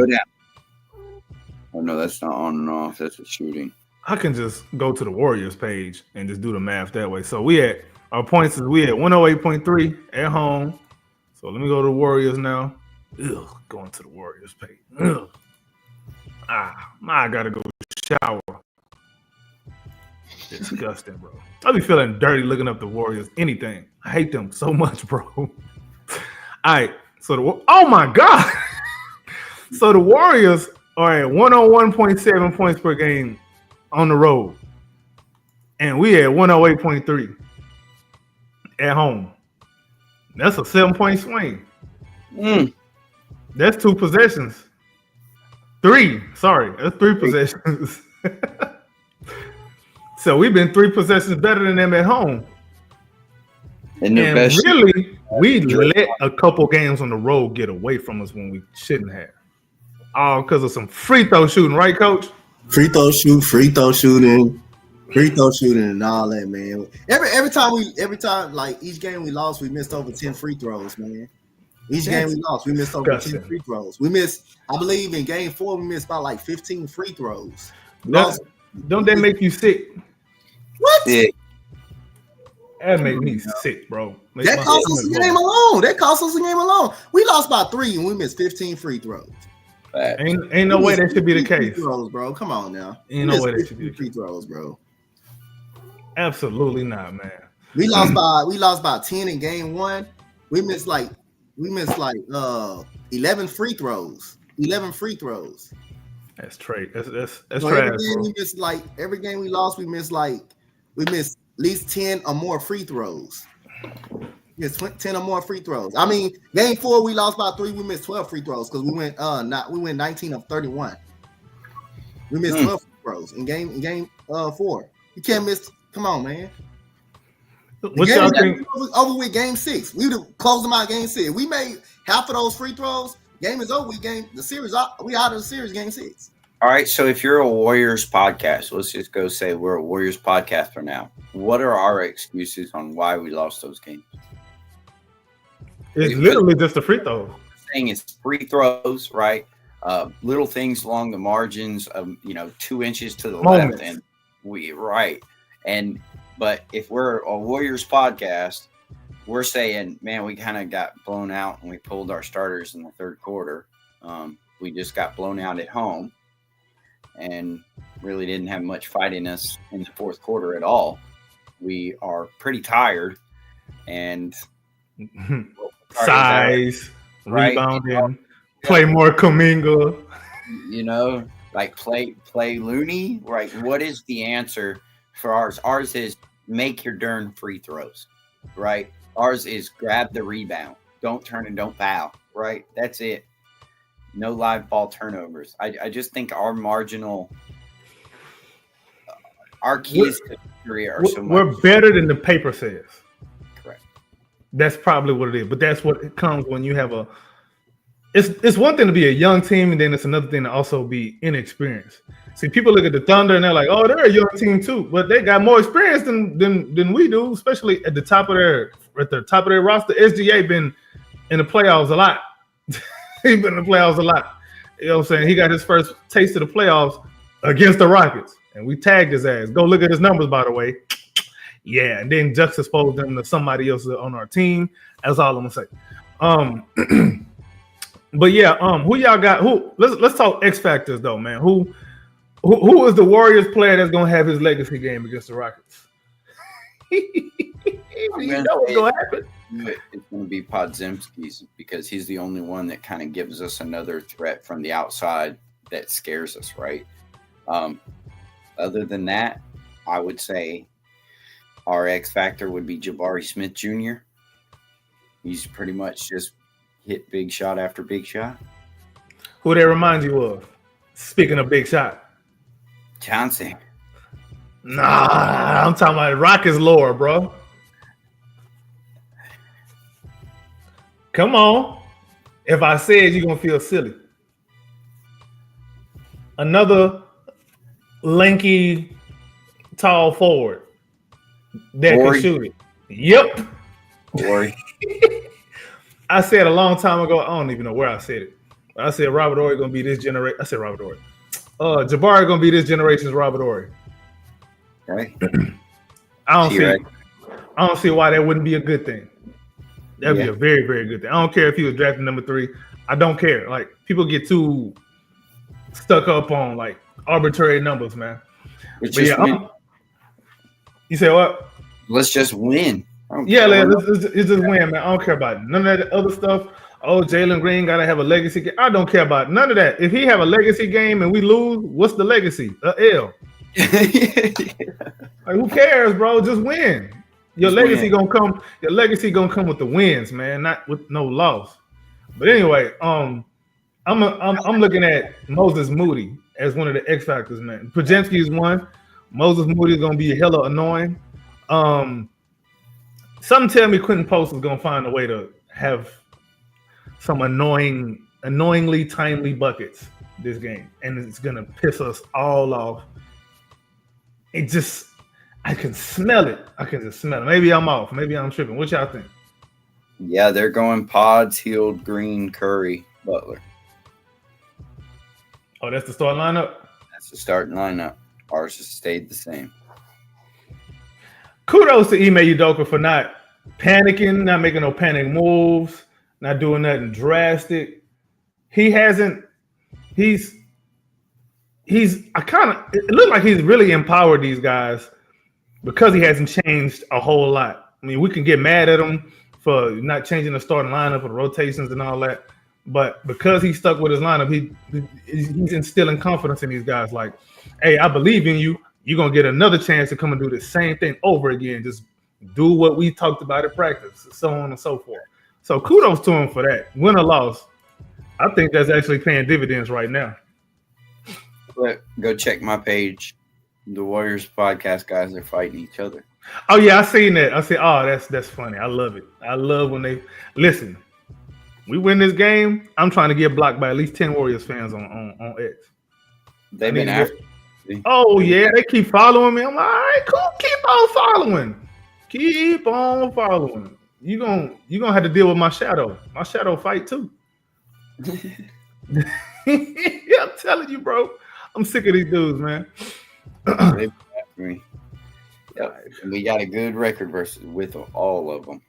Oh no, that's not on and off. That's a shooting. I can just go to the Warriors page and just do the math that way. So we at 108.3 at home. So let me go to the Warriors now. Going to the Warriors page. I gotta go shower. Disgusting, bro. I be feeling dirty looking up the Warriors. Anything. I hate them so much, bro. All right. So oh my God. So the Warriors are at 101.7 points per game on the road. And we at 108.3 at home. That's a 7-point swing. That's 2 possessions. 3. Sorry, that's 3 possessions. So we've been 3 possessions better than them at home. And really, we let a couple games on the road get away from us when we shouldn't have. All because of some free throw shooting, right, Coach? Free throw shooting, and all that, man. Every time, like each game we lost, we missed over 10 free throws, man. Each game we lost, we missed over 10 free throws. We missed, I believe, in game 4, we missed about like 15 free throws. Don't that make you sick? What? Yeah. That make me sick, bro. That cost us a game alone. We lost by 3 and we missed 15 free throws. Ain't no way that should be the case, throws, bro. Come on now. Ain't no way that should be free throws, bro. Absolutely not, man. We lost by 10 in game 1. We missed like 11 free throws. 11 free throws. That's trade. That's so trash. Every game we lost, we missed at least 10 or more free throws. Yes, 10 or more free throws. I mean, game 4 we lost by 3. We missed 12 free throws because we went 19 of 31. We missed 12 free throws in game 4. You can't miss. Come on, man. What y'all think? Over with game 6. We would have closed them out game 6. We made half of those free throws. Game is over. We out of the series game 6. All right. So if you're a Warriors podcast, let's just go say we're a Warriors podcaster now. What are our excuses on why we lost those games? It's literally just a free throw. Saying it's free throws, right? Little things along the margins of 2 inches to the left, and but if we're a Warriors podcast, we're saying, man, we kind of got blown out and we pulled our starters in the third quarter. We just got blown out at home and really didn't have much fight in us in the fourth quarter at all. We are pretty tired and size, right? Rebounding, play more Kuminga. Like play Looney. Right? What is the answer for ours? Ours is make your darn free throws. right? Ours is grab the rebound, don't turn and don't foul, right? That's it. No live ball turnovers. I just think our keys to victory are so much. We're better than the paper says. Correct. That's probably what it is. But that's what it comes when you have a. It's one thing to be a young team, and then it's another thing to also be inexperienced. See, people look at the Thunder and they're like, "Oh, they're a young team too," but they got more experience than we do, especially at the top of their roster. SGA been in the playoffs a lot. He's been in the playoffs a lot. You know what I'm saying? He got his first taste of the playoffs against the Rockets, and we tagged his ass. Go look at his numbers, by the way. Yeah, and then juxtapose them to somebody else on our team. That's all I'm gonna say. But yeah, who y'all got? Let's talk X factors though, man. Who is the Warriors player that's gonna have his legacy game against the Rockets? You know what's gonna happen. It's going to be Podziemski's because he's the only one that kind of gives us another threat from the outside that scares us, right? Other than that, I would say our X factor would be Jabari Smith Jr. He's pretty much just hit big shot after big shot. Who that reminds you of? Speaking of big shot. Chauncey. Nah, I'm talking about Rockets lore, bro. Come on. If I say it, you're going to feel silly. Another lanky, tall forward that can shoot it. Yep. Corey. I said a long time ago, I don't even know where I said it. I said Robert Horry going to be this generation. I said Robert Horry. Jabari going to be this generation's Robert Horry. Right. I don't see why that wouldn't be a good thing. That'd be a very, very good thing. I don't care if he was drafted number 3. I don't care. Like, people get too stuck up on like arbitrary numbers, man. You say what? Let's just win. Yeah, let's just win, man. I don't care about none of that other stuff. Oh, Jalen Green gotta have a legacy game. I don't care about none of that. If he have a legacy game and we lose, what's the legacy? L. Like, who cares, bro? Just win. Your legacy gonna come with the wins, man, not with no loss. But anyway, I'm looking at Moses Moody as one of the X factors, man. Podziemski is one. Moses Moody is gonna be hella annoying. Some tell me Quentin Post is gonna find a way to have some annoyingly timely buckets this game, and it's gonna piss us all off. I can smell it. I can just smell it. Maybe I'm off. Maybe I'm tripping. What y'all think? Yeah, they're going Pods, Hield, Green, Curry, Butler. Oh, that's the starting lineup? That's the starting lineup. Ours has stayed the same. Kudos to Ime Udoka for not panicking, not making no panic moves, not doing nothing drastic. It looked like he's really empowered these guys because he hasn't changed a whole lot. I mean, we can get mad at him for not changing the starting lineup for the rotations and all that, but because he stuck with his lineup, he's instilling confidence in these guys. Like, hey, I believe in you. You're gonna get another chance to come and do the same thing over again. Just do what we talked about at practice, so on and so forth. So kudos to him for that. Win or loss, I think that's actually paying dividends right now. Go check my page. The Warriors podcast guys are fighting each other. Oh yeah, I seen that. I said, oh, that's funny. I love it. I love when they listen. We win this game. I'm trying to get blocked by at least 10 Warriors fans on X. They've been after. Oh yeah, they keep following me. I'm like, all right, cool. Keep on following. Keep on following. You gonna have to deal with my shadow. My shadow fight too. Yeah, I'm telling you, bro. I'm sick of these dudes, man. They've been after me. Yep. And we got a good record with all of them.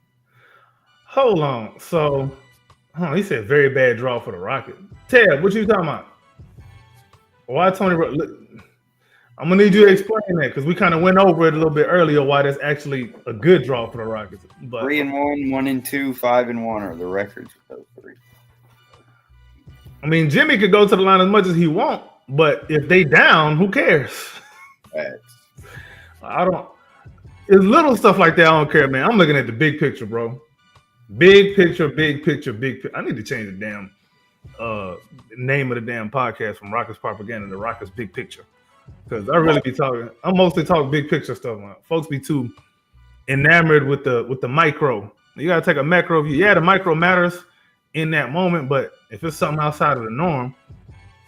Hold on. So, he said very bad draw for the Rockets. Ted, what you talking about? Why Tony? I'm gonna need you to explain that because we kind of went over it a little bit earlier. Why that's actually a good draw for the Rockets. But 3-1, 1-2, 5-1 are the records for those three. I mean, Jimmy could go to the line as much as he wants, but if they down, who cares? Facts. It's little stuff like that. I don't care, man. I'm looking at the big picture, bro. Big picture, big picture, big picture. I need to change the damn name of the damn podcast from Rockets Propaganda to Rockets Big Picture. Because I really be talking, I mostly talk big picture stuff. Man. Folks be too enamored with the micro. You gotta take a macro view. Yeah, the micro matters in that moment, but if it's something outside of the norm,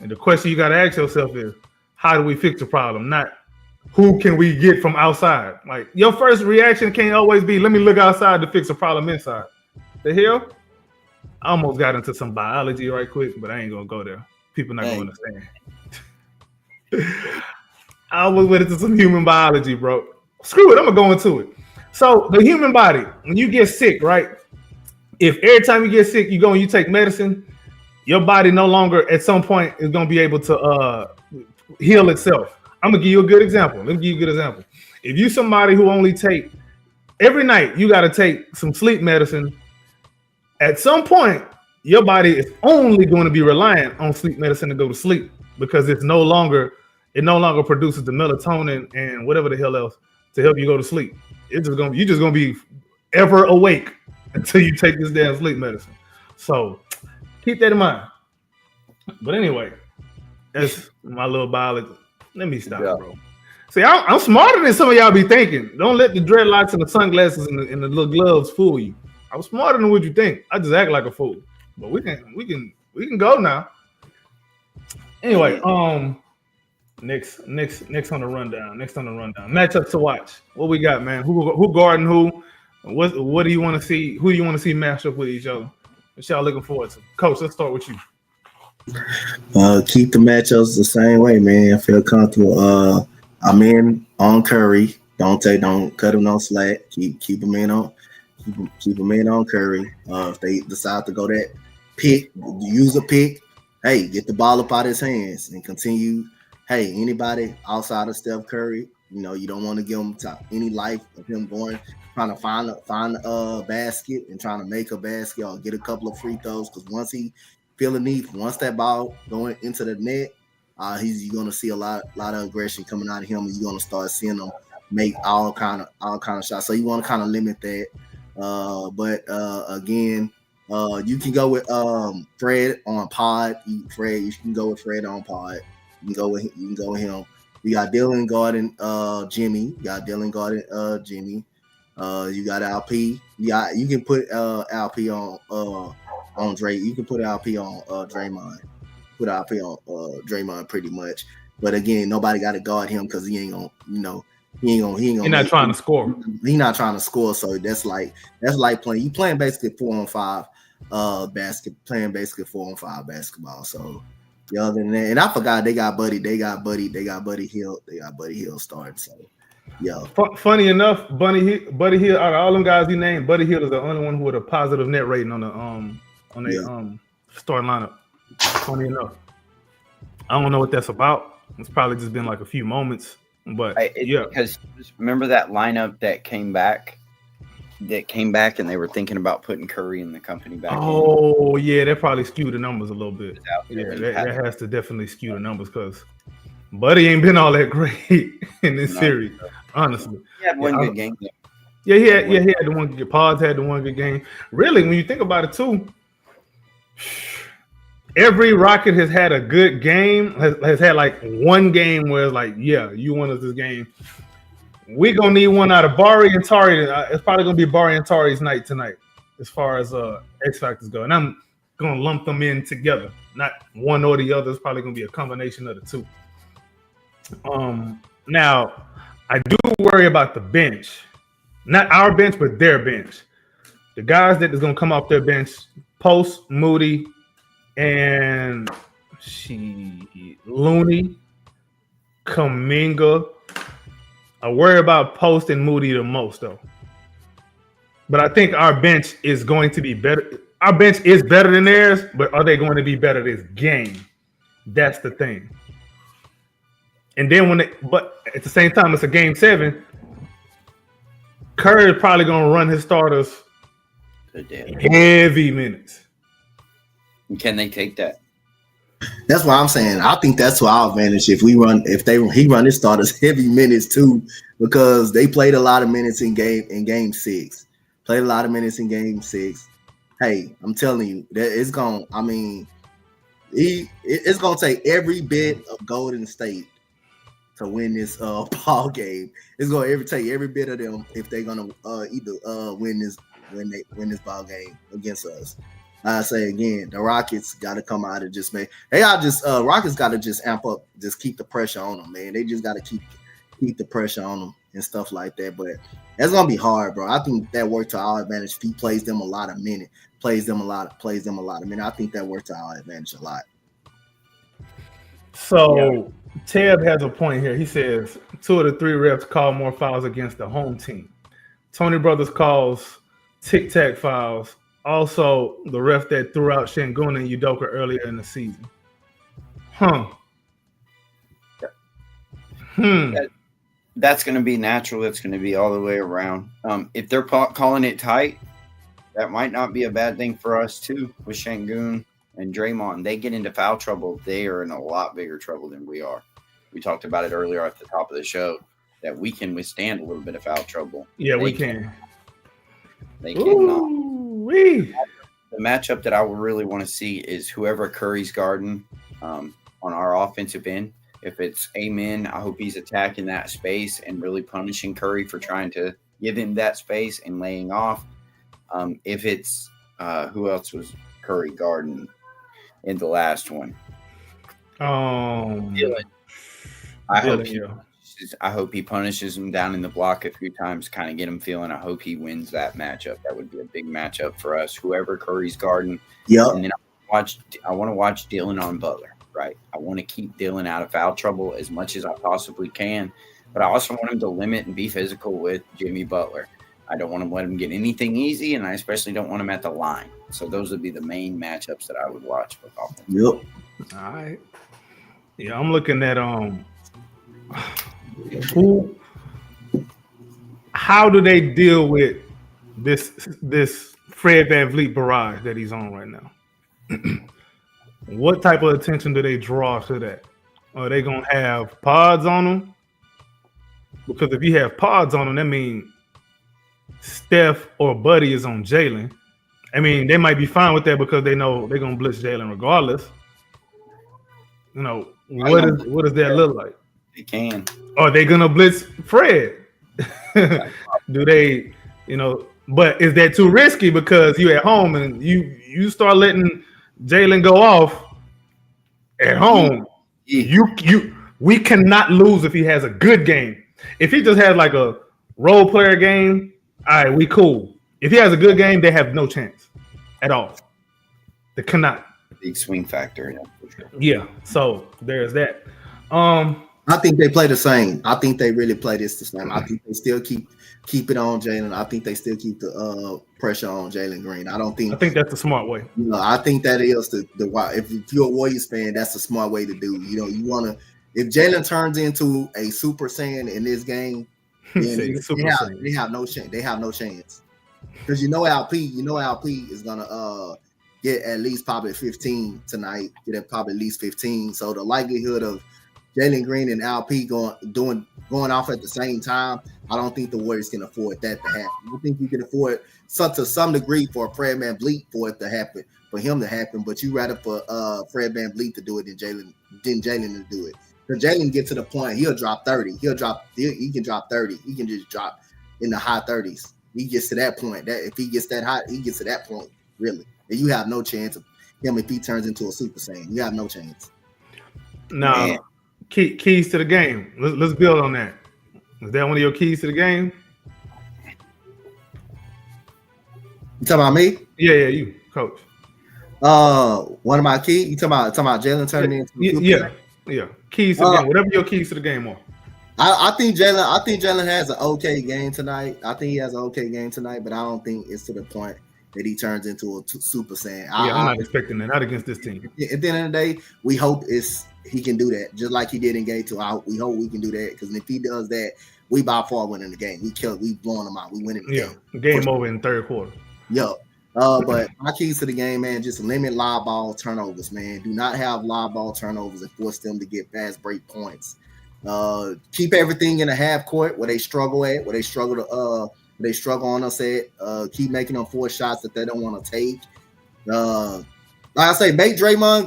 and the question you gotta ask yourself is, how do we fix the problem? Not who can we get from outside? Like your first reaction can't always be, let me look outside to fix a problem inside. The hell? I almost got into some biology right quick, but I ain't gonna go there. People not gonna understand. I almost went into some human biology, bro. Screw it, I'm gonna go into it. So the human body, when you get sick, right? If every time you get sick, you go and you take medicine, your body no longer at some point is gonna be able to heal itself. I'm gonna give you a good example. Let me give you a good example. If you somebody who only take every night, you gotta take some sleep medicine. At some point, your body is only going to be reliant on sleep medicine to go to sleep because it no longer produces the melatonin and whatever the hell else to help you go to sleep. You're just gonna be ever awake until you take this damn sleep medicine. So keep that in mind. But anyway, that's my little biology. Let me stop, bro. See, I'm smarter than some of y'all be thinking. Don't let the dreadlocks and the sunglasses and the little gloves fool you. I'm smarter than what you think. I just act like a fool. But we can go now. Anyway, next on the rundown. Matchups to watch. What we got, man? Who guarding who? What do you want to see? Who do you want to see match up with each other? What y'all looking forward to? Coach, let's start with you. Keep the matchups the same way, man. I feel comfortable. I'm in on Curry. Don't cut him no slack. Keep him in on Curry. If they decide to go that pick, use a pick. Hey, get the ball up out his hands and continue. Hey, anybody outside of Steph Curry, you don't want to give him any life of him trying to find a basket and trying to make a basket or get a couple of free throws. Because once he feel the need, once that ball going into the net, you're gonna see a lot of aggression coming out of him, and you're gonna start seeing him make all kind of shots. So you want to kind of limit that. But again, you can go with Fred on pod. You can go with Fred on pod. You can go with him. You got Dylan guarding Jimmy. You got Jimmy. You got LP. Yeah, you can put LP on Dre. You can put LP on Draymond. Put LP on Draymond pretty much. But again, nobody got to guard him because he ain't gonna. He's not trying to score. He's not trying to score. So that's like playing. You playing basically 4-on-5 basketball. So other than that, and I forgot they got Buddy Hield starting. So yeah. Funny enough, Buddy Hield, out of all them guys you named, Buddy Hield is the only one who had a positive net rating on the starting lineup. Funny enough, I don't know what that's about. It's probably just been like a few moments. But because remember that lineup that came back and they were thinking about putting Curry in the company back. Oh yeah, that probably skewed the numbers a little bit. Yeah, that has to definitely skew the numbers because Buddy ain't been all that great in this series, honestly. He had one good game. Yeah, he had the one good. Pods had the one good game. Really, when you think about it too. Every Rocket has had a good game, has had like one game where it's like, yeah, you won us this game. We're going to need one out of Bari and Tari. It's probably going to be Bari and Tari's night tonight as far as X Factors go. And I'm going to lump them in together. Not one or the other. It's probably going to be a combination of the two. Now, I do worry about the bench. Not our bench, but their bench. The guys that is going to come off their bench, Post, Moody, and Looney, Kuminga. I worry about Post and Moody the most, though. But I think our bench is going to be better. Our bench is better than theirs, but are they going to be better this game? That's the thing. And then but at the same time, it's a game 7. Curry is probably going to run his starters heavy minutes. Can they take that? That's what I'm saying. I think that's to our advantage if he run his starters heavy minutes too, because they played a lot of minutes in game 6. Played a lot of minutes in game 6. Hey, I'm telling you that it's gonna. I mean, it's gonna take every bit of Golden State to win this ball game. It's gonna take every bit of them if they're gonna either win this ball game against us. I say again, the Rockets got to come out and just make. Rockets got to just amp up, just keep the pressure on them, man. They just got to keep the pressure on them and stuff like that. But that's gonna be hard, bro. I think that worked to our advantage. If he plays them a lot of minutes, plays them a lot of minutes. I think that worked to our advantage a lot. So Ted has a point here. He says 2 of the 3 refs call more fouls against the home team. Tony Brothers calls tic-tac fouls. Also, the ref that threw out Şengün and Udoka earlier in the season. That's going to be natural. That's going to be all the way around. If they're calling it tight, that might not be a bad thing for us too. With Şengün and Draymond, they get into foul trouble. They are in a lot bigger trouble than we are. We talked about it earlier at the top of the show that we can withstand a little bit of foul trouble. Yeah, we can. They cannot. The matchup that I would really want to see is whoever Curry's guarding on our offensive end. If it's Amen, I hope he's attacking that space and really punishing Curry for trying to give him that space and laying off. If it's who else was Curry guarding in the last one? Dylan. I hope he punishes him down in the block a few times, kind of get him feeling. I hope he wins that matchup. That would be a big matchup for us. Whoever Curry's guarding. Yeah. And then I want to watch Dylan on Butler, right? I want to keep Dylan out of foul trouble as much as I possibly can, but I also want him to limit and be physical with Jimmy Butler. I don't want to let him get anything easy, and I especially don't want him at the line. So those would be the main matchups that I would watch with offense. Yep. All right. Yeah, I'm looking at how do they deal with this Fred VanVleet barrage that he's on right now? What type of attention do they draw to that? Are they gonna have pods on them? Because if you have pods on them, that means Steph or Buddy is on Jalen. I mean, they might be fine with that because they know they're gonna blitz Jalen regardless. You know, what does that look like? They can. Are they gonna blitz Fred? Do they, but is that too risky because you're at home and you start letting Jalen go off at home? We cannot lose if he has a good game. If he just has like a role player game, all right, we cool. If he has a good game, they have no chance at all. They cannot. Big swing factor, yeah, for sure. Yeah, so there's that. I think they play the same. I think they really play this the same. I think they still keep it on Jalen. I think they still keep the pressure on Jalen Green. I think that's the smart way. I think that is the if you're a Warriors fan, that's the smart way to do. You want to, if Jalen turns into a Super Saiyan in this game, then they have no chance. They have no chance because LP is gonna get at least probably 15 tonight. Get probably at least 15. So the likelihood of Jalen Green and LP going off at the same time, I don't think the Warriors can afford that to happen. I think you can afford to some degree for Fred VanVleet for it to happen, for him to happen, but you rather for Fred VanVleet to do it than Jalen to do it. Because Jalen get to the point, he'll drop 30. He can drop 30. He can just drop in the high 30s. He gets to that point. That if he gets that hot, he gets to that point, really. And you have no chance of him if he turns into a Super Saiyan. You have no chance. No. Keys to the game. Let's build on that. Is that one of your keys to the game? You talking about me? Yeah, you, coach. One of my keys. You talking about Jalen turning into a Super Saiyan? Yeah. Keys to the game. Whatever your keys to the game are. I think Jalen has an okay game tonight. I think he has an okay game tonight, but I don't think it's to the point that he turns into a Super Saiyan. I'm not expecting that. Not against this team. At the end of the day, we hope he can do that, just like he did in game 2. We hope we can do that, because if he does that, we by far winning the game. We blowing them out. We winning the game. Game over in third quarter. Yo, But my keys to the game, man, just limit live ball turnovers, man. Do not have live ball turnovers and force them to get fast break points. Keep everything in the half court where they struggle at, where they struggle on us at. Keep making them force shots that they don't want to take. Like I say, make Draymond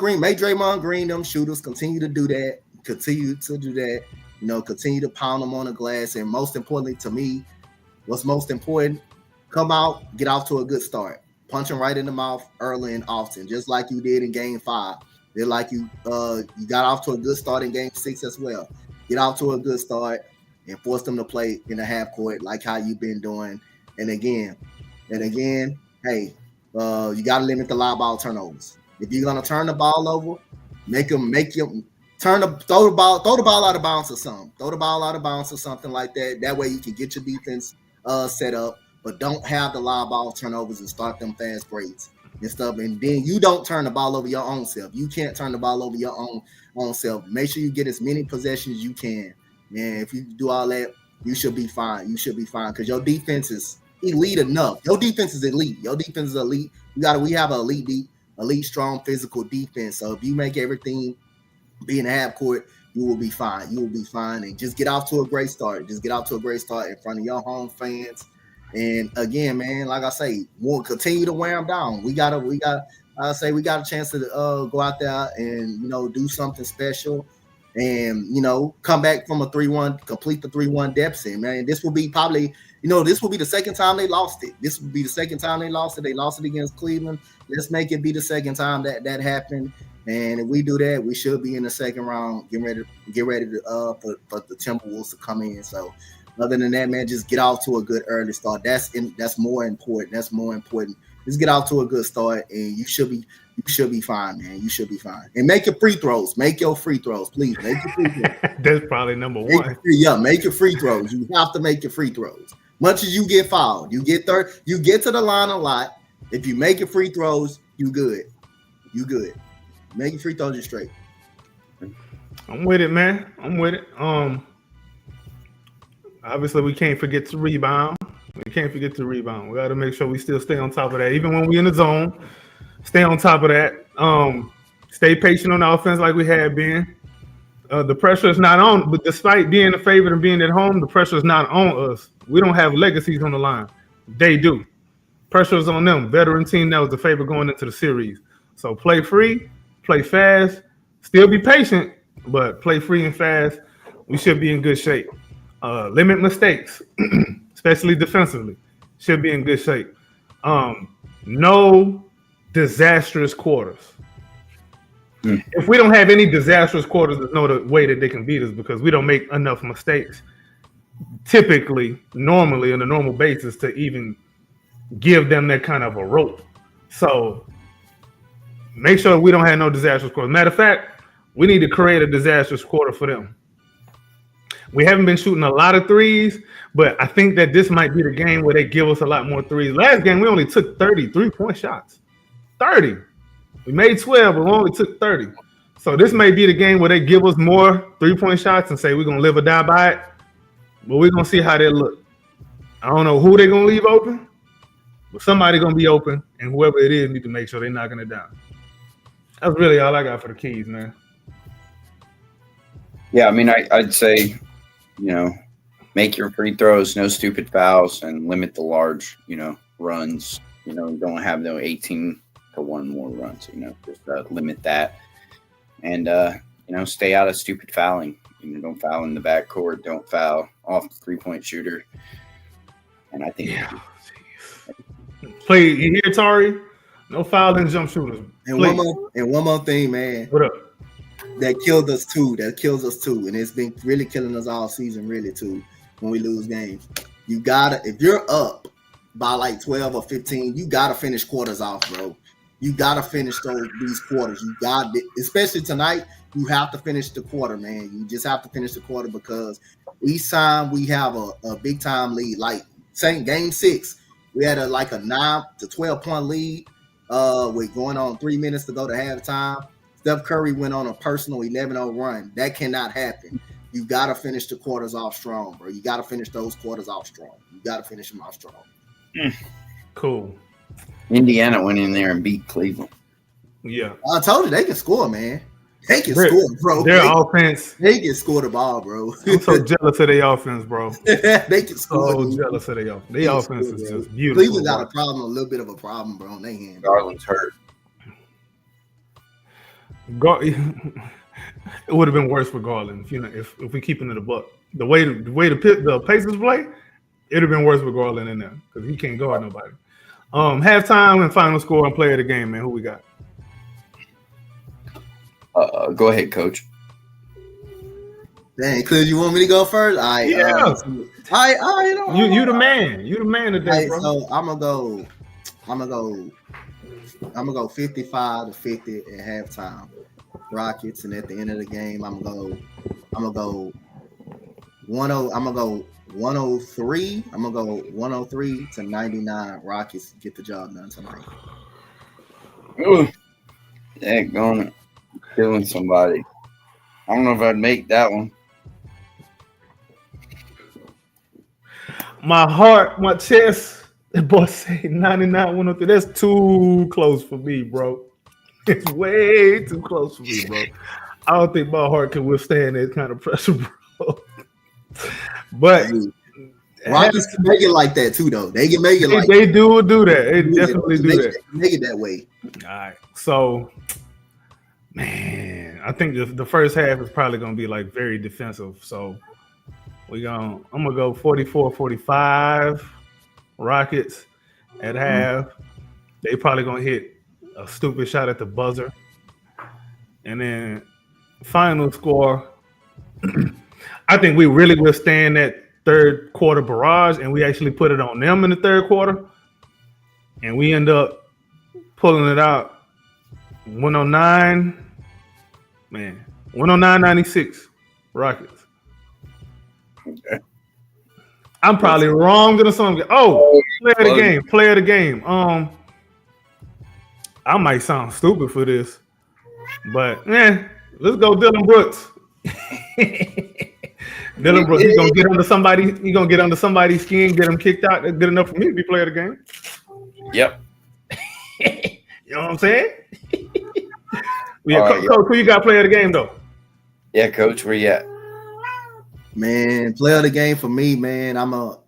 Green them shooters. Continue to do that. Continue to pound them on the glass. And most importantly to me, what's most important, come out, get off to a good start. Punch them right in the mouth early and often, just like you did in Game 5. They're like you got off to a good start in Game 6 as well. Get off to a good start and force them to play in the half court like how you've been doing. And again, hey, you got to limit the live ball turnovers. If you're gonna turn the ball over, throw the ball out of bounds or something. Throw the ball out of bounds or something like that. That way you can get your defense set up. But don't have the live ball turnovers and start them fast breaks and stuff. And then you don't turn the ball over your own self. You can't turn the ball over your own self. Make sure you get as many possessions as you can. And if you do all that, you should be fine. You should be fine because your defense is elite enough. Your defense is elite. Your defense is elite. We have an elite, strong physical defense. So if you make everything be in the half court, you will be fine. You will be fine. And just get off to a great start. Just get off to a great start in front of your home fans. And again, man, like I say, we'll continue to wear them down. We got a chance to go out there and do something special, and come back from a 3-1, complete the 3-1 deficit. Man, this will be probably this will be the second time they lost it. This will be the second time they lost it. They lost it against Cleveland. Let's make it be the second time that happened. And if we do that, we should be in the second round. Get ready to for the Timberwolves to come in. So. Other than that, man, just get off to a good early start. That's more important. Just get off to a good start, and you should be fine, man. You should be fine. And make your free throws. Make your free throws, please. Make your free throws. That's probably number one. Make your free throws. You have to make your free throws. Much as you get fouled, you get to the line a lot. If you make your free throws, you good. You good. Make your free throws, you're straight. I'm with it, man. I'm with it. Obviously, we can't forget to rebound. We got to make sure we still stay on top of that. Even when we're in the zone, stay on top of that. Stay patient on the offense like we had been. The pressure is not on, but despite being a favorite and being at home, the pressure is not on us. We don't have legacies on the line. They do. Pressure is on them. Veteran team that was the favorite going into the series. So play free, play fast, still be patient, but play free and fast. We should be in good shape. Limit mistakes, especially defensively. Should be in good shape. No disastrous quarters. If we don't have any disastrous quarters, there's no way that they can beat us because we don't make enough mistakes normally on a normal basis to even give them that kind of a rope. So make sure we don't have no disastrous quarters. Matter of fact, we need to create a disastrous quarter for them. We haven't been shooting a lot of threes, but I think that this might be the game where they give us a lot more threes. Last game, we only took 30 3-point shots. 30. We made 12, but we only took 30. So this may be the game where they give us more 3-point shots and say we're going to live or die by it, but we're going to see how they look. I don't know who they're going to leave open, but somebody going to be open, and whoever it is need to make sure they're knocking it down. That's really all I got for the keys, man. Yeah, I mean, I'd say – make your free throws, no stupid fouls, and limit the large, runs. Don't have no 18-1 more runs. Just limit that, and stay out of stupid fouling. Don't foul in the backcourt. Don't foul off the 3-point shooter. And I think Play. You hear Tari? No fouling jump shooters. And one more thing, man. What up? That kills us too. And it's been really killing us all season, really too. When we lose games, if you're up by like 12 or 15, you gotta finish quarters off, bro. You gotta finish these quarters. You got, especially tonight, you have to finish the quarter, man. You just have to finish the quarter because each time we have a big time lead. Like saying Game 6, we had a 9 to 12 point lead. With going on 3 minutes to go to halftime. Steph Curry went on a personal 11-0 run. That cannot happen. You got to finish the quarters off strong, bro. You got to finish those quarters off strong. You got to finish them off strong. Cool. Indiana went in there and beat Cleveland. Yeah, I told you they can score, man. They can score, bro. Their offense. They can score the ball, bro. I'm so jealous of their offense, bro. They can score. So jealous of their offense. Their offense is just beautiful. Cleveland got a problem, a little bit of a problem, bro. On their hand. Garland's hurt. It would have been worse for Garland if we keeping it a buck. The way the Pacers play, it'd have been worse for Garland in there because he can't guard nobody. Halftime and final score and player of the game, man. Who we got? Go ahead, Coach. Dang, Cliff, you want me to go first? Yeah. You the man. You the man today, bro. So I'm gonna go 55-50 at halftime. Rockets, and at the end of the game, I'm gonna go 103. I'm gonna go 103-99. Rockets get the job done tonight. Ooh, daggone it. Killing somebody. I don't know if I'd make that one. My heart, my chest, the boy say 99, 103. That's too close for me, bro. It's way too close for me, bro. I don't think my heart can withstand that kind of pressure, bro. But Rockets can make it like that too, though. They can make it like they do that. They definitely do that. Make it that way. All right. So, man, I think the first half is probably gonna be like very defensive. So I'm gonna go 44-45 Rockets at half. They probably gonna hit a stupid shot at the buzzer. And then final score, I think we really withstand that third quarter barrage, and we actually put it on them in the third quarter. And we end up pulling it out 109, 109-96 Rockets. Okay. I'm probably wrong in the song. Oh, player of the game. I might sound stupid for this, but let's go Dylan Brooks. Dylan Brooks, he's gonna get under somebody. He's gonna get under somebody's skin, get him kicked out. That's good enough for me to be player of the game. Yep. You know what I'm saying? Coach, who you got player of the game though? Yeah, Coach, where you at? Man, player of the game for me, man. I want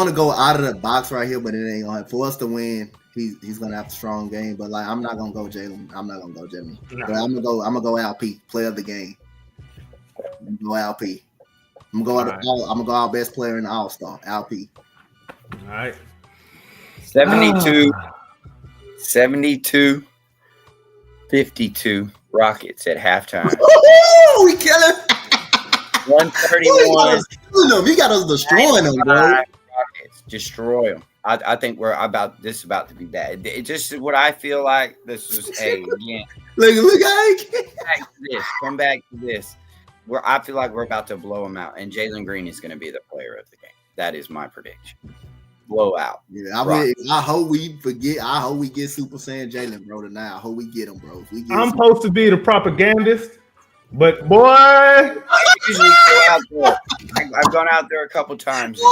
to go out of the box right here, but it ain't gonna happen. For us to win, he's gonna have a strong game. But like, I'm not gonna go Jalen. I'm not gonna go Jimmy. No. But I'm gonna go LP, player of the game. I'm gonna go LP. I'm gonna go our best player in the All-Star, LP. All right. 72, 52 Rockets at halftime. We killing. 131. He got us destroying them, bro. Rockets, destroy them. I think this is about to be bad. It just is what I feel like. This is again. Look, Come back to this. I feel like we're about to blow them out, and Jalen Green is going to be the player of the game. That is my prediction. Blowout. Yeah, I hope we forget. I hope we get Super Saiyan Jalen, bro, tonight. I hope we get him, bro. I'm supposed to be the propagandist, but boy, usually go out there. I've gone out there a couple times. That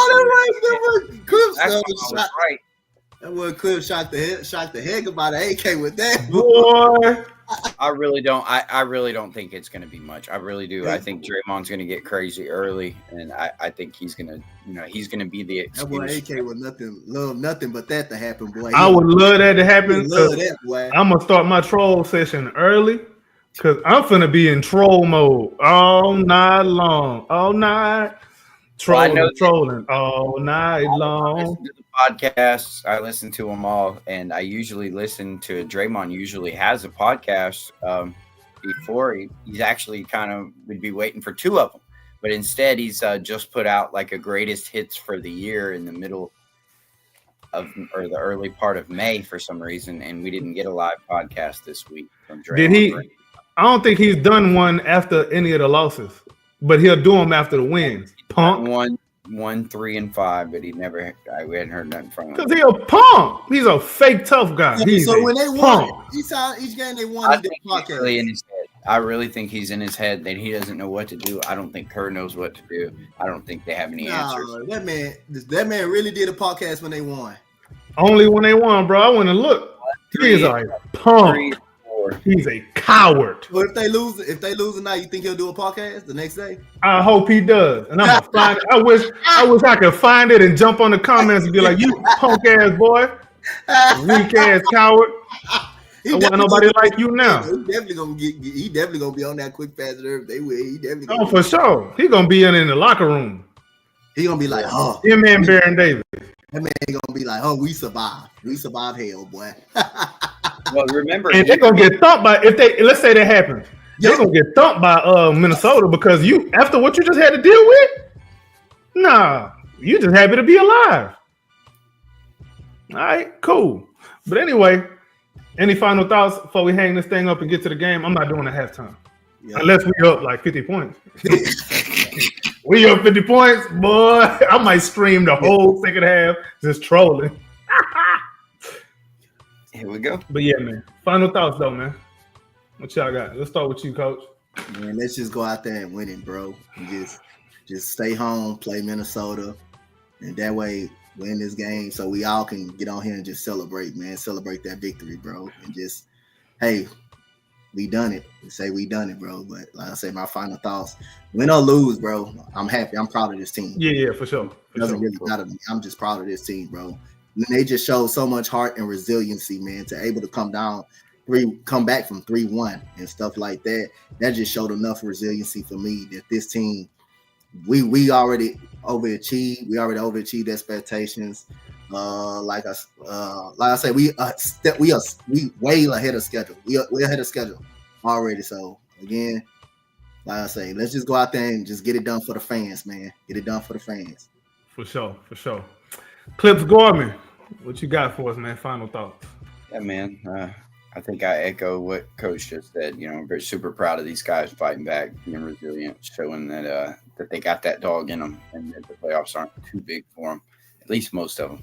was Cliff shocked the heck about an AK with that. Boy. I really don't think it's going to be much. I really do. I think Draymond's going to get crazy early, and I think he's going to be the excuse. That boy AK was nothing but that to happen, boy. I would love that to happen. I'm going to start my troll session early because I'm finna be in troll mode all night long. All night. Trolling all night long. Podcasts, I listen to them all, and I usually listen to Draymond. Usually has a podcast before he's actually kind of would be waiting for two of them, but instead he's just put out like a greatest hits for the year in the middle of or the early part of May for some reason, and we didn't get a live podcast this week from Draymond. Did he? I don't think he's done one after any of the losses, but he'll do them after the wins. Punk. 1, 3, and 5, but we hadn't heard nothing from him. Because he's a punk. He's a fake tough guy. So when they won, each game they won, I think I really think he's in his head that he doesn't know what to do. I don't think Kerr knows what to do. I don't think they have any answers. That man really did a podcast when they won. Only when they won, bro. I went and looked. He's a punk. He's a coward. Well, if they lose tonight, you think he'll do a podcast the next day? I hope he does. And I'm gonna find it. I wish I could find it and jump on the comments and be like, "You punk ass boy, weak ass coward. I want nobody like you now." He definitely gonna be on that quick fast nerve. They will. He definitely. Oh, for sure. He gonna be in the locker room. He gonna be like, "Oh, him and Baron Davis." That man gonna be like, "Oh, we survived. We survived hell, boy." Well, remember, and they're gonna get thumped by let's say that happens. They're gonna get thumped by Minnesota because after what you just had to deal with. Nah, you just happy to be alive. All right, cool. But anyway, any final thoughts before we hang this thing up and get to the game? I'm not doing a halftime unless we up like 50 points. We up 50 points, boy. I might stream the whole second half just trolling. Here we go. But yeah, man. Final thoughts, though, man. What y'all got? Let's start with you, Coach. Man, let's just go out there and win it, bro. And just stay home, play Minnesota, and that way win this game so we all can get on here and just celebrate, man. Celebrate that victory, bro. And just, hey, we done it. We say we done it, bro. But like I say, my final thoughts, win or lose, bro, I'm happy. I'm proud of this team. Yeah, for sure. It doesn't really matter to me. I'm just proud of this team, bro. And they just showed so much heart and resiliency, man, to able to come back from 3-1 and stuff like that. That just showed enough resiliency for me that this team, we already overachieved. We already overachieved expectations. Like I said, we way ahead of schedule. We're ahead of schedule already. So again, like I say, let's just go out there and just get it done for the fans, man. Get it done for the fans. For sure. Clips Gorman, what you got for us, man? Final thoughts. Yeah, man. I think I echo what Coach just said. You know, I'm very super proud of these guys fighting back, being resilient, showing that they got that dog in them, and that the playoffs aren't too big for them, at least most of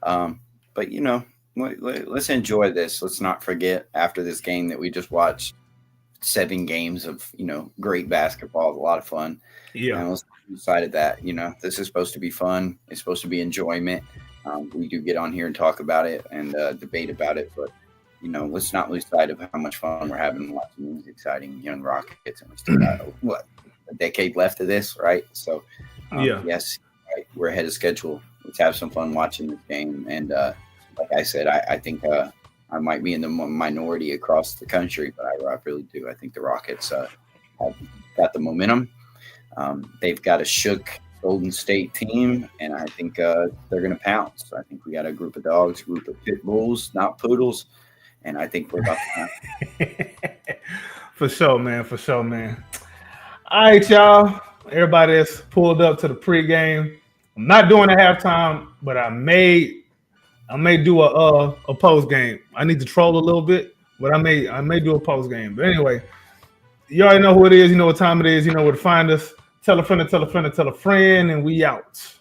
them. But you know, let's enjoy this. Let's not forget after this game that we just watched 7 games of great basketball, a lot of fun. Yeah, and let's decide that this is supposed to be fun. It's supposed to be enjoyment. We do get on here and talk about it and debate about it, but let's not lose sight of how much fun we're having watching these exciting young Rockets, and we still got a decade left of this, right? So, yes, right, we're ahead of schedule. Let's have some fun watching this game, and like I said, I think I might be in the minority across the country, but I really do. I think the Rockets have got the momentum. They've got a shook Golden State team, and I think they're going to pounce. I think we got a group of dogs, a group of pit bulls, not poodles. And I think we're about to For sure, man. All right, y'all. Everybody that's pulled up to the pregame. I'm not doing a halftime, but I may do a post game. I need to troll a little bit, but I may do a post game. But anyway, you already know who it is. You know what time it is. You know where to find us. Tell a friend, and we out.